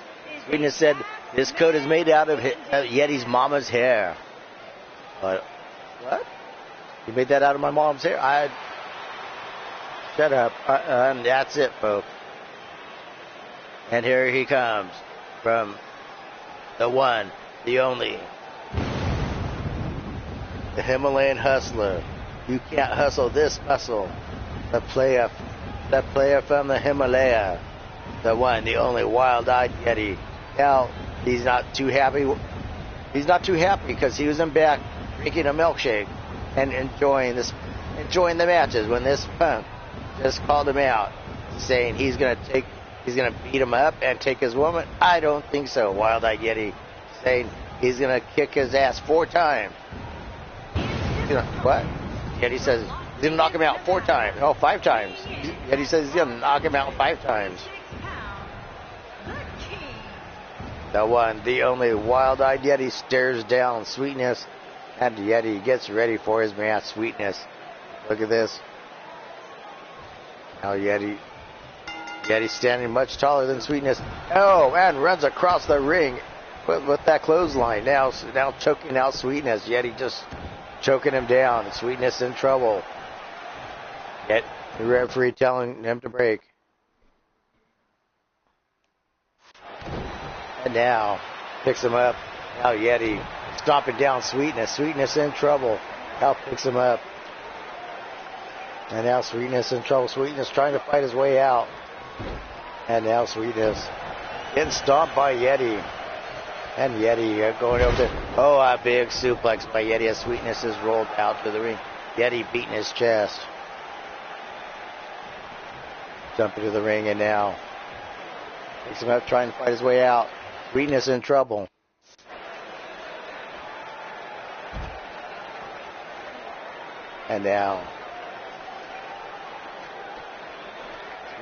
Sweetness said, this coat is made out of Yeti's mama's hair. What? You made that out of my mom's hair? Shut up. And that's it, folks. And here he comes from the one, the only, the Himalayan hustler. You can't hustle this muscle. The player from the Himalaya. The one, the only Wild-Eyed Yeti. Now, he's not too happy. He's not too happy because he was in back drinking a milkshake and enjoying the matches when this punk just called him out, saying he's gonna beat him up and take his woman. I don't think so. Wild-Eyed Yeti saying he's gonna kick his ass 4 times. What? Yeti says he's gonna knock him out 4 times. No, 5 times. Yeti says he's gonna knock him out 5 times. The one, the only Wild-Eyed Yeti stares down Sweetness, and Yeti gets ready for his match. Sweetness. Look at this. Now Yeti's standing much taller than Sweetness. Oh, and runs across the ring with that clothesline. Now choking out Sweetness. Yeti just choking him down. Sweetness in trouble. Yet the referee telling him to break. And now picks him up. Now Yeti stomping down Sweetness. Sweetness in trouble. Now picks him up. And now Sweetness in trouble. Sweetness trying to fight his way out. And now Sweetness getting stomped by Yeti. And Yeti going over to... Oh, a big suplex by Yeti as Sweetness is rolled out to the ring. Yeti beating his chest. Jumping to the ring and now picks him up trying to fight his way out. Sweetness in trouble. And now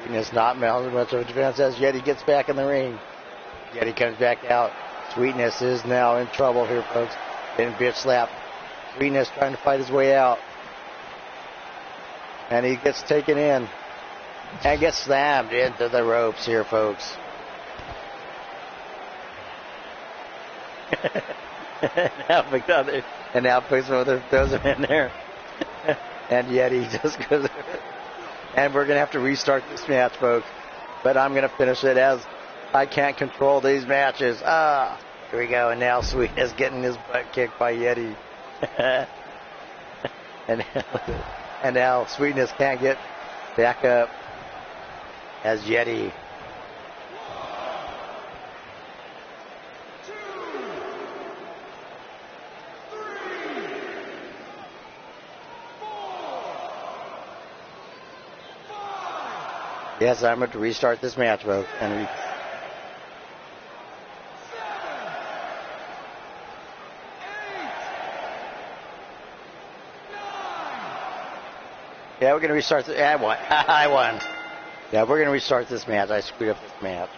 Sweetness not mounting much of a defense as Yeti gets back in the ring. Yeti comes back out. Sweetness is now in trouble here, folks. Getting bitch slapped. Sweetness trying to fight his way out. And he gets taken in. And gets slammed into the ropes here, folks. and now puts throws him in there. And Yeti just goes. And we're going to have to restart this match, folks. But I'm going to finish it as I can't control these matches. Here we go. And now Sweetness getting his butt kicked by Yeti. and now Sweetness can't get back up as Yeti. Yes, I'm going to restart this match, folks. Yeah, we're going to restart this. I won. Yeah, we're going to restart this match. I screwed up this match.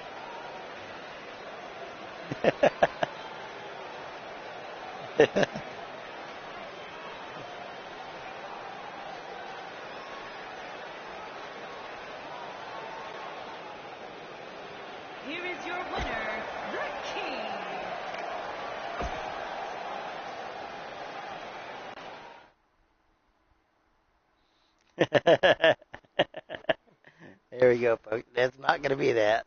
Here is your winner, the King. There we go, folks. That's not going to be that.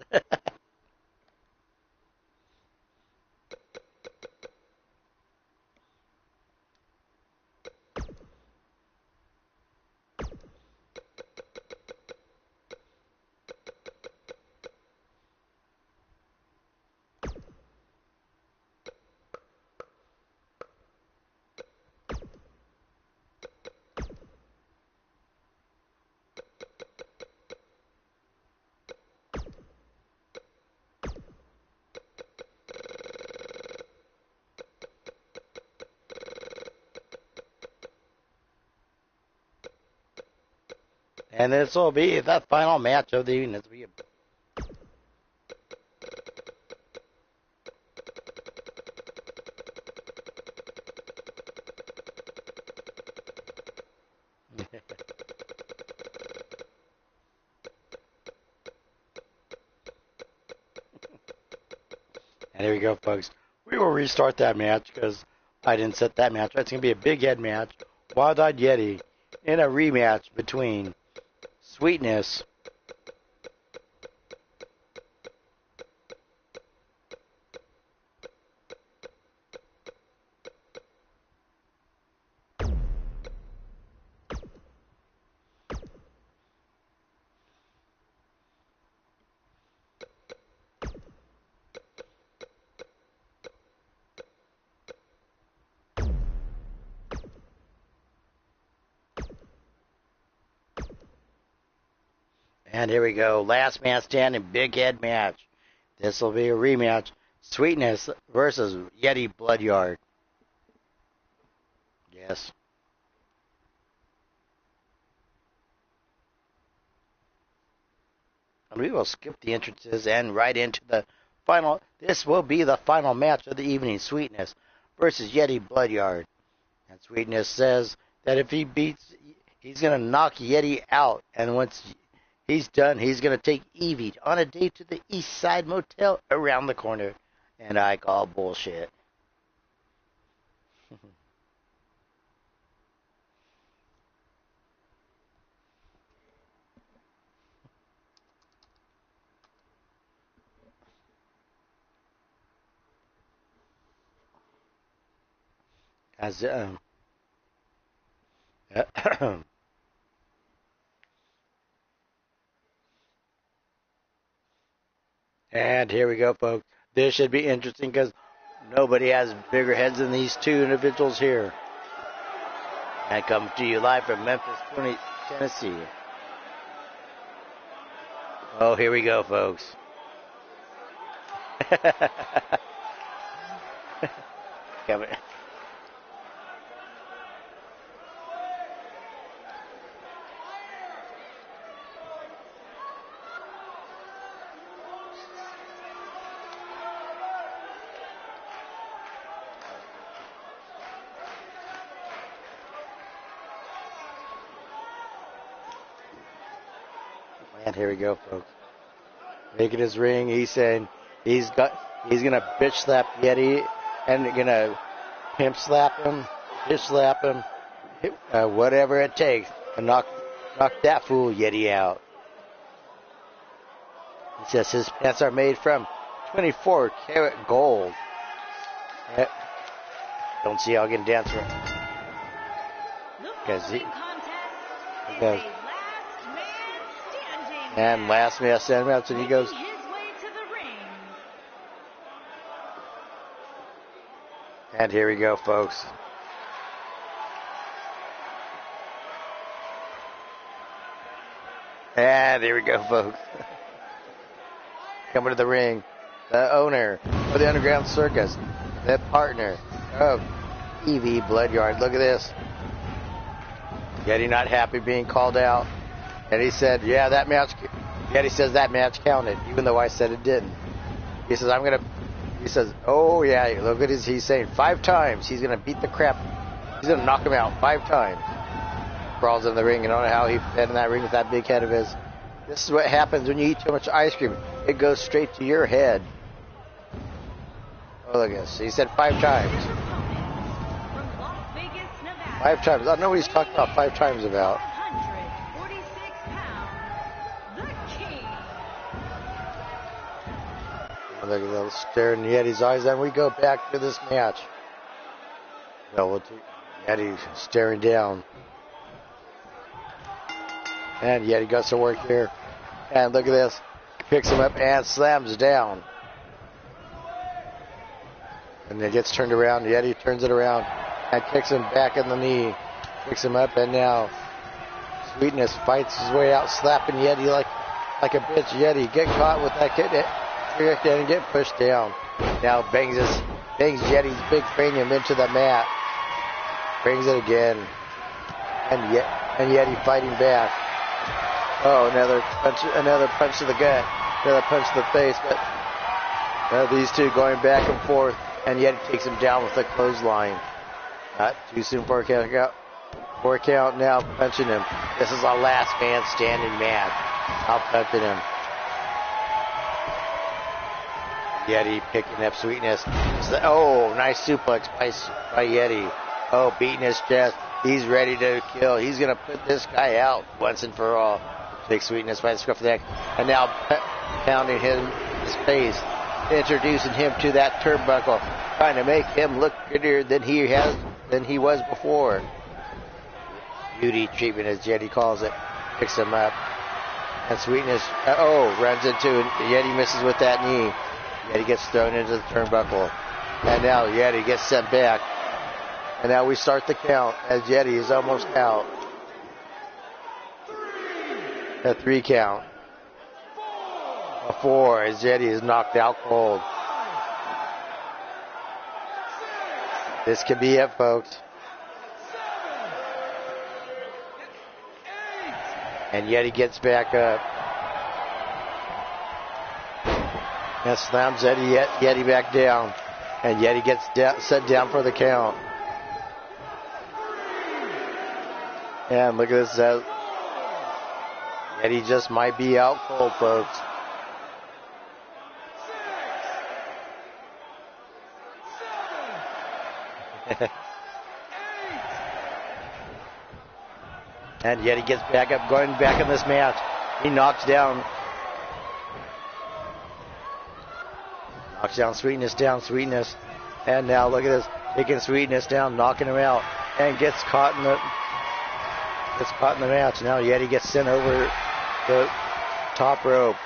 And this will be the final match of the evening. This will be And here we go, folks. We will restart that match because I didn't set that match. It's going to be a big head match. Wild-Eyed Yeti in a rematch between Sweetness And here we go. Last man standing, big head match. This will be a rematch. Sweetness versus Yeti Bloodyard. Yes. And we will skip the entrances and right into the final. This will be the final match of the evening. Sweetness versus Yeti Bloodyard. And Sweetness says that if he beats, he's going to knock Yeti out. And once he's done, he's going to take Evie on a date to the East Side Motel around the corner. And I call bullshit. As And here we go, folks. This should be interesting because nobody has bigger heads than these two individuals here. I come to you live from Memphis, Tennessee. Oh, here we go, folks. Coming. And here we go, folks. Making his ring. He's saying he's gonna bitch slap Yeti and gonna pimp slap him, bitch slap him, whatever it takes to knock that fool Yeti out. He says his pants are made from 24 karat gold. Don't see how I can dance for him. Because and last man standing up, and he goes. And here we go, folks. And here we go, folks. Coming to the ring, the owner of the Underground Circus, the partner of Evie Bloodyard. Look at this. Yeti not happy being called out. And he said, yeah, Yeti says that match counted, even though I said it didn't. He says, He says, oh yeah, look at his, he's saying 5 times. He's going to beat the crap. He's going to knock him out 5 times. Crawls in the ring. You don't know how he fed in that ring with that big head of his. This is what happens when you eat too much ice cream. It goes straight to your head. Oh, look at this. He said 5 times. 5 times. I don't know what he's talking about 5 times about. 146 pounds, the King. Look at those staring Yeti's eyes, and we go back to this match. Yeti staring down. And Yeti got some work here. And look at this. Picks him up and slams down. And then gets turned around. Yeti turns it around and kicks him back in the knee. Picks him up, and now Sweetness fights his way out, slapping Yeti like a bitch. Yeti get caught with that kick and get pushed down. Now bangs Yeti's big cranium into the mat. Brings it again. And Yeti fighting back. Oh, another punch to the gut, another punch to the face. But these two going back and forth, and Yeti takes him down with a clothesline. Not too soon for a count. 4 count now, punching him. This is a last man standing match. Now punching him. Yeti picking up Sweetness. Oh, nice suplex by Yeti. Oh, beating his chest. He's ready to kill. He's going to put this guy out once and for all. Big Sweetness by the scruff of the neck. And now pounding his face. Introducing him to that turnbuckle. Trying to make him look prettier than he was before. Beauty treatment, as Yeti calls it. Picks him up. And Sweetness, runs into it. Yeti misses with that knee. Yeti gets thrown into the turnbuckle. And now Yeti gets sent back. And now we start the count as Yeti is almost out. A 3 count. A 4 as Yeti is knocked out cold. This could be it, folks. And Yeti gets back up. And slams Yeti back down. And Yeti gets set down for the count. And look at this. Yeti just might be out cold, folks. And Yeti gets back up, going back in this match. He knocks down Sweetness. And now look at this, taking Sweetness down, knocking him out, and gets caught in the match. Now Yeti gets sent over the top rope,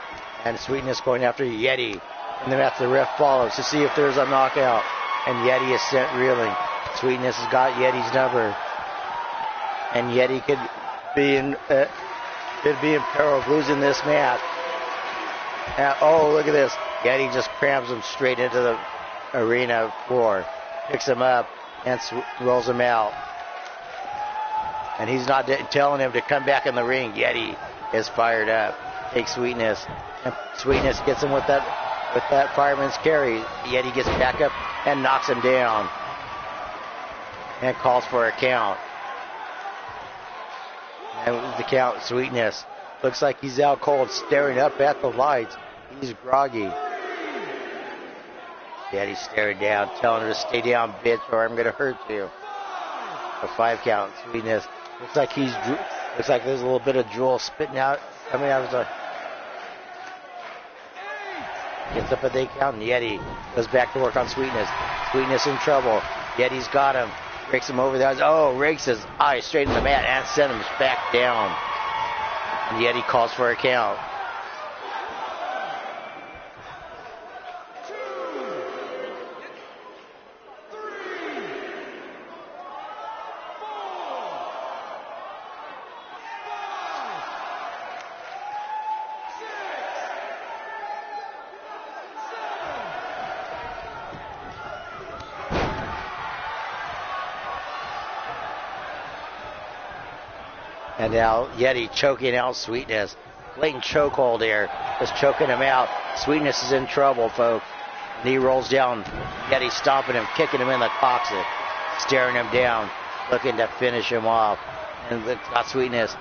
and Sweetness going after Yeti. And then after the ref follows to see if there's a knockout, and Yeti is sent reeling. Sweetness has got Yeti's number, and Yeti could be in peril of losing this match. And, look at this. Yeti just crams him straight into the arena floor, picks him up, and rolls him out. And he's not telling him to come back in the ring. Yeti is fired up. Takes Sweetness, and Sweetness gets him with that fireman's carry. Yeti gets back up and knocks him down, and calls for a count. And the count, Sweetness looks like he's out cold, staring up at the lights. He's groggy. Yeti's staring down, telling her to stay down, bitch, or I'm gonna hurt you. A 5 count. Sweetness looks like there's a little bit of drool coming out of his. Gets up at the 8 count, and Yeti goes back to work on Sweetness. Sweetness in trouble. Yeti's got him. Breaks him over the eyes. Rakes his eye straight in the mat and sends him back down. And Yeti calls for a count. And now Yeti choking out Sweetness. Blatant chokehold here. Just choking him out. Sweetness is in trouble, folks. And he rolls down. Yeti stomping him, kicking him in the coccyx, staring him down, looking to finish him off. And got Sweetness.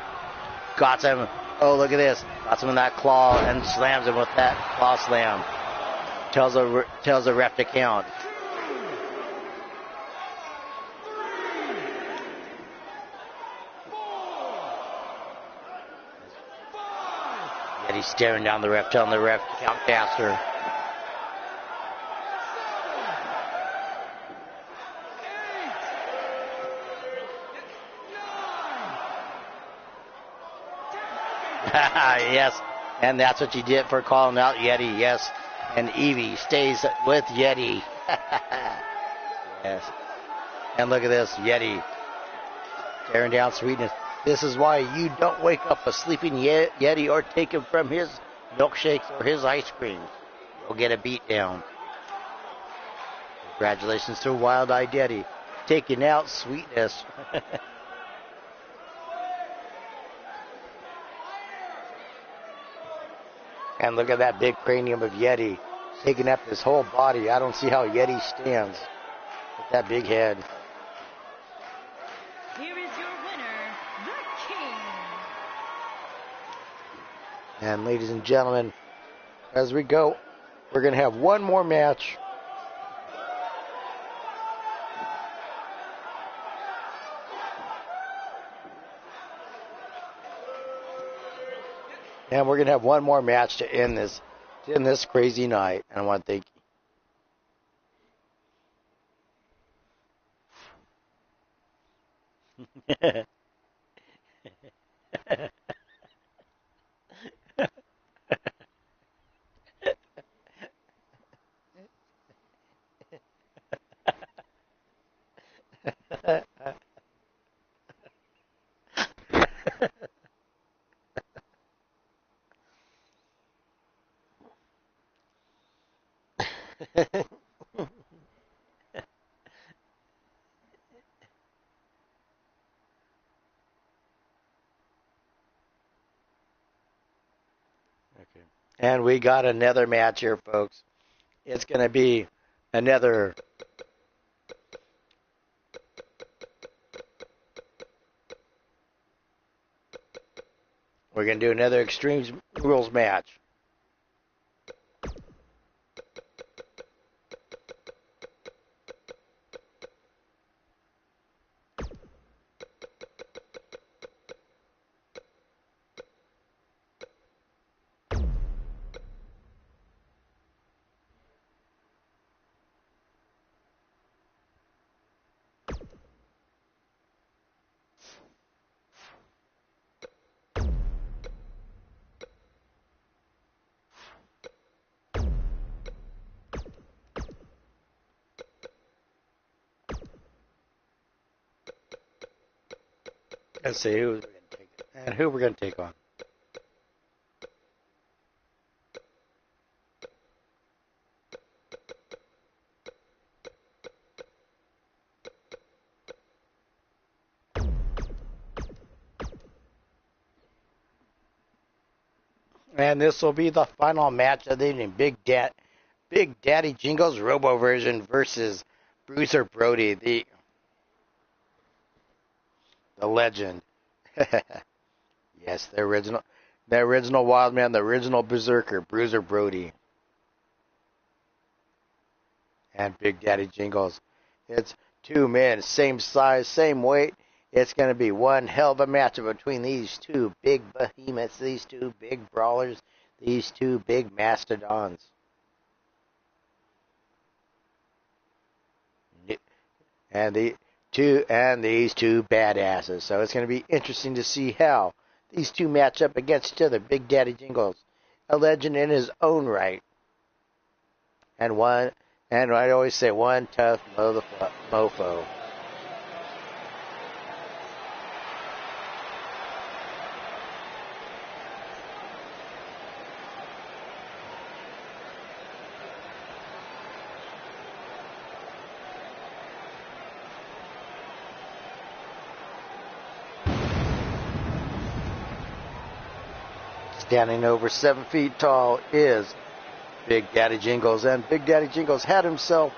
Got him. Oh, look at this. Got him in that claw and slams him with that claw slam. Tells the ref to count. Yeti staring down the ref, telling the ref to count faster. Yes, and that's what you did for calling out Yeti, yes. And Evie stays with Yeti. Yes. And look at this, Yeti staring down Sweetness. This is why you don't wake up a sleeping Yeti or take him from his milkshakes or his ice cream. You'll get a beat down. Congratulations to Wild-Eyed Yeti taking out Sweetness. And look at that big cranium of Yeti taking up his whole body. I don't see how Yeti stands with that big head. Here is your winner, the King. And ladies and gentlemen, as we go, we're going to have one more match. And we're going to have one more match to end this crazy night. And I want to thank you. And we got another match here, folks. It's going to be another we're going to do another Extreme Rules match. Let's see who we're going to take and who we're going to take on. And this will be the final match of the evening. Big Daddy Jingles Robo version versus Bruiser Brody, the legend. Yes, the original Wild Man, the original Berserker, Bruiser Brody. And Big Daddy Jingles. It's two men, same size, same weight. It's going to be one hell of a match between these two big behemoths, these two big brawlers, these two big mastodons. And these two badasses. So it's going to be interesting to see how these two match up against each other. Big Daddy Jingles, a legend in his own right. And I always say one tough mofo. Standing over 7 feet tall is Big Daddy Jingles, and Big Daddy Jingles had some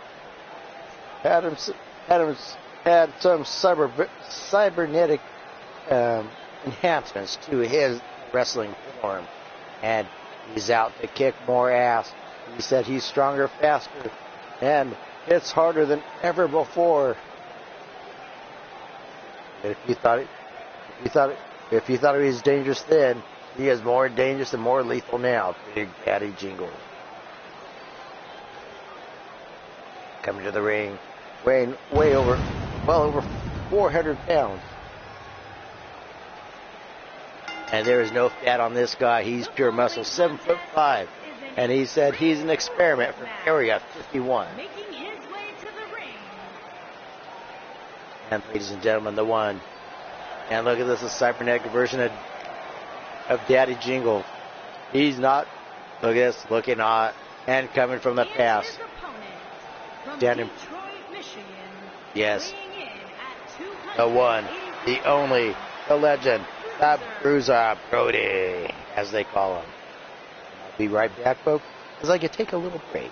cybernetic enhancements to his wrestling form, and he's out to kick more ass. He said he's stronger, faster, and hits harder than ever before. If you thought he was dangerous then, he is more dangerous and more lethal now. Big Daddy Jingles. Coming to the ring, weighing well over 400 pounds. And there is no fat on this guy. He's pure muscle, 7'5", and he said he's an experiment from Area 51. Making his way to the ring. And ladies and gentlemen, the one. And look at this, a cybernetic version of Daddy Jingle. He's not. Look at this, looking hot and coming from the past. His opponent from Standing. Detroit, Michigan. Yes, Weighing in at the one, the only, the legend, the Bruiser Brody, as they call him. I'll be right back, folks, as I can take a little break.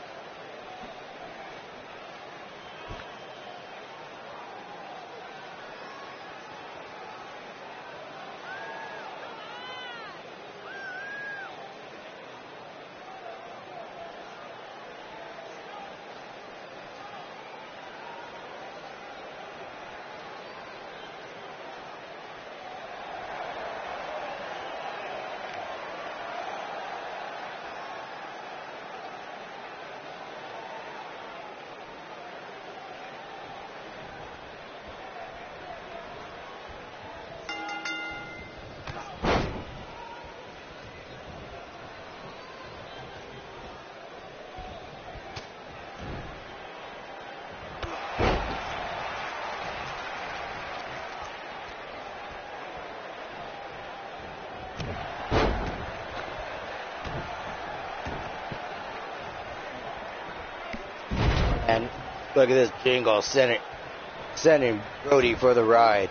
And look at this Jingle sending Brody for the ride.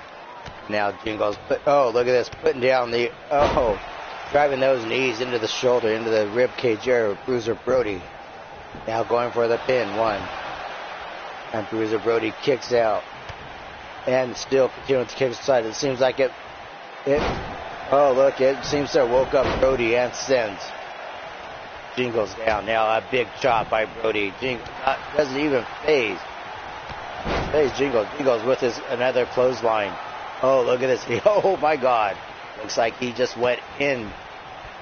Now Jingle's look at this, putting down the driving those knees into the shoulder, into the rib cage area of Bruiser Brody. Now going for the pin, one. And Bruiser Brody kicks out. And still continuing to kick aside. It seems like it seems to have woke up Brody and sends Jingles down. Now a big chop by Brody. Doesn't even phase Jingles. Jingles with another clothesline. Oh, look at this. Oh my God. Looks like he just went in.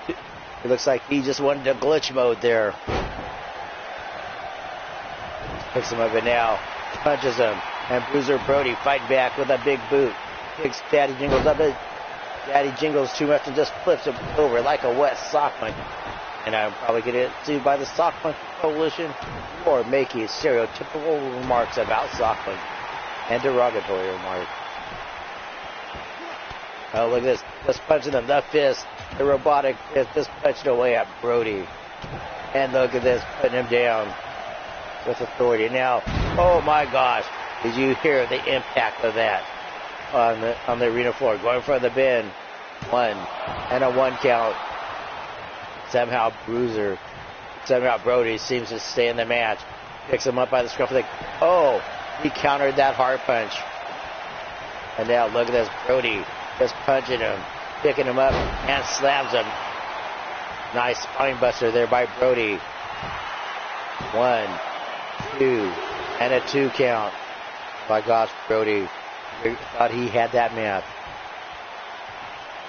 It looks like he just went into glitch mode there. Picks him up and now punches him. And Bruiser Brody fighting back with a big boot. Picks Daddy Jingles up. Daddy Jingles too much and just flips him over like a wet sock monkey. And I'm probably going to get sued by the Sock Monkey Coalition for making stereotypical remarks about Sock Monkey and derogatory remarks. Oh, look at this. Just punching him. The fist, the robotic fist, just punching away at Brody. And look at this, putting him down with authority. Now, oh my gosh, did you hear the impact of that on the arena floor? Going for the bin. One. And a one count. Somehow Brody seems to stay in the match. Picks him up by the scruff of the... Oh, he countered that hard punch. And now look at this, Brody just punching him, picking him up, and slams him. Nice spine buster there by Brody. 1, 2, and a 2 count. My gosh, Brody thought he had that match.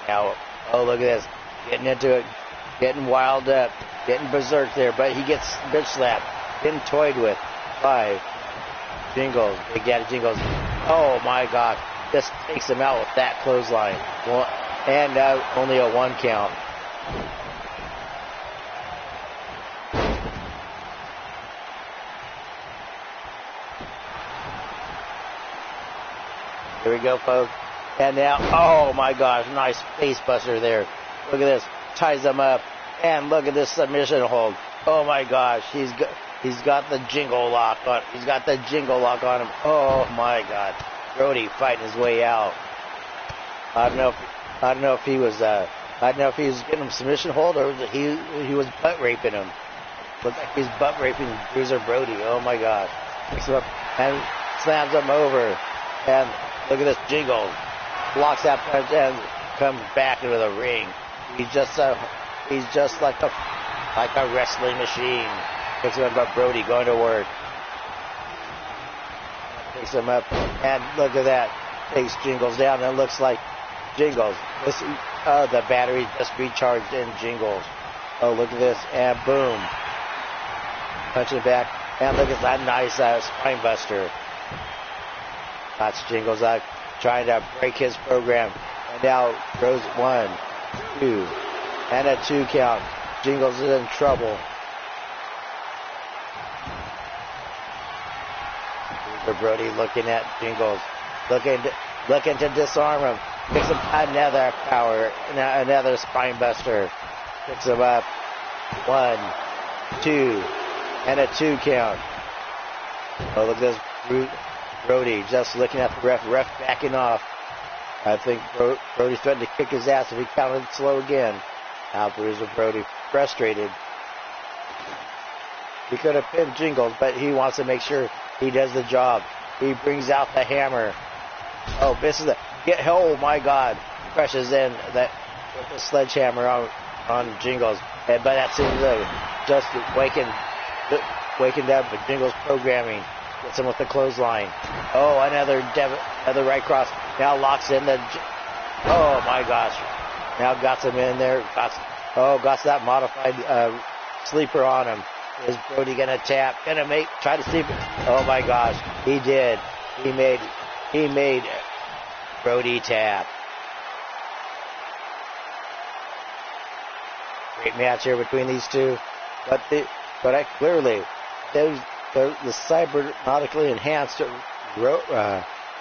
Now, oh, look at this, getting into it. Getting wild up, getting berserk there, but he gets bitch slapped, getting toyed with by Jingles, Big Daddy Jingles. Oh my gosh, just takes him out with that clothesline. And only a 1 count. Here we go, folks. And now, oh my gosh, nice face buster there. Look at this. Ties him up, and look at this submission hold. Oh my gosh, he's got the jingle lock on. He's got the jingle lock on him. Oh my God, Brody fighting his way out. I don't know if he was getting him submission hold or he was butt raping him. Looks like he's butt raping Bruiser Brody. Oh my God. Picks him up and slams him over. And look at this Jingle. Blocks that punch and comes back into the ring. He's just like a wrestling machine. Picks him up by Brody going to work. Picks him up and look at that. Takes Jingles down and it looks like Jingles. The battery just recharged in Jingles. Oh, look at this. And boom. Punching back. And look at that nice spine buster. That's Jingles out trying to break his program. And now throws 1, 2, and a 2 count. Jingles is in trouble. Brody looking at Jingles. Looking to disarm him. Picks him another power. Another spine buster. Picks him up. 1, 2, and a 2 count. Oh, look at this Brody just looking at the ref. Ref backing off. I think Brody's threatening to kick his ass if he counted slow again. Now Bruiser Brody frustrated. He could have pinned Jingles, but he wants to make sure he does the job. He brings out the hammer. Oh, this is oh my God. Crushes in with the sledgehammer on Jingles. But that seems just waking up with Jingles programming. Gets him with the clothesline. Oh, another right cross. Now locks in the. Oh my gosh. Now got him in there. Got that modified sleeper on him. Is Brody gonna tap? Try to see. Oh my gosh, he did. He made Brody tap. Great match here between these two, but clearly the cybernatically enhanced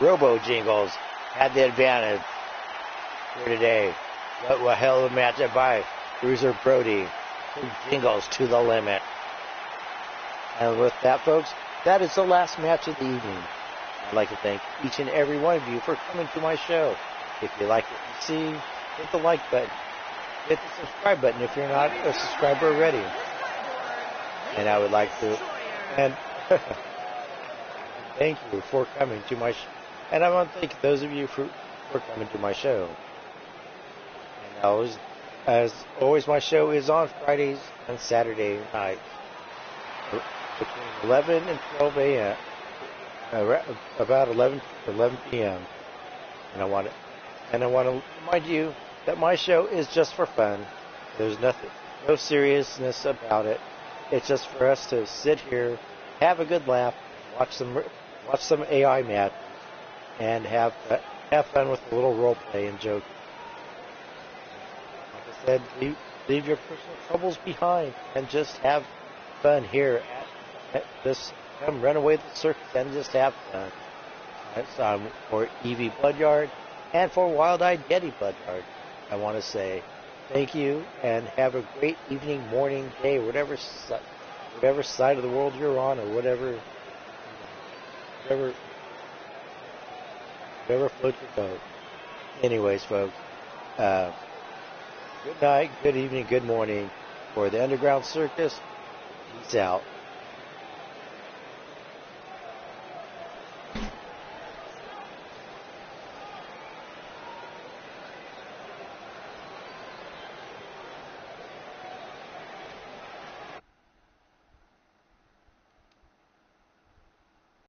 Robo Jingles had the advantage here today. What a hell of a match by Bruiser Brody. Jingles to the limit. And with that, folks, that is the last match of the evening. I'd like to thank each and every one of you for coming to my show. If you like what you see, hit the like button. Hit the subscribe button if you're not a subscriber already. And I would like to thank you for coming to my show. And I want to thank those of you for coming to my show. And as always, my show is on Fridays and Saturday nights. Between 11 and 12 a.m. About 11 p.m. And I want to remind you that my show is just for fun. There's no seriousness about it. It's just for us to sit here, have a good laugh, watch some AI matches, and have fun with a little role play and joke. Like I said, leave your personal troubles behind and just have fun here just come run away to the circus and just have fun. So for Evie Bloodyard and for Wild Eyed Yeti Bloodyard, I want to say thank you and have a great evening, morning, day, whatever side of the world you're on, or whatever floats your boat. Anyways, folks, good night, good evening, good morning for the Underground Circus. Peace out.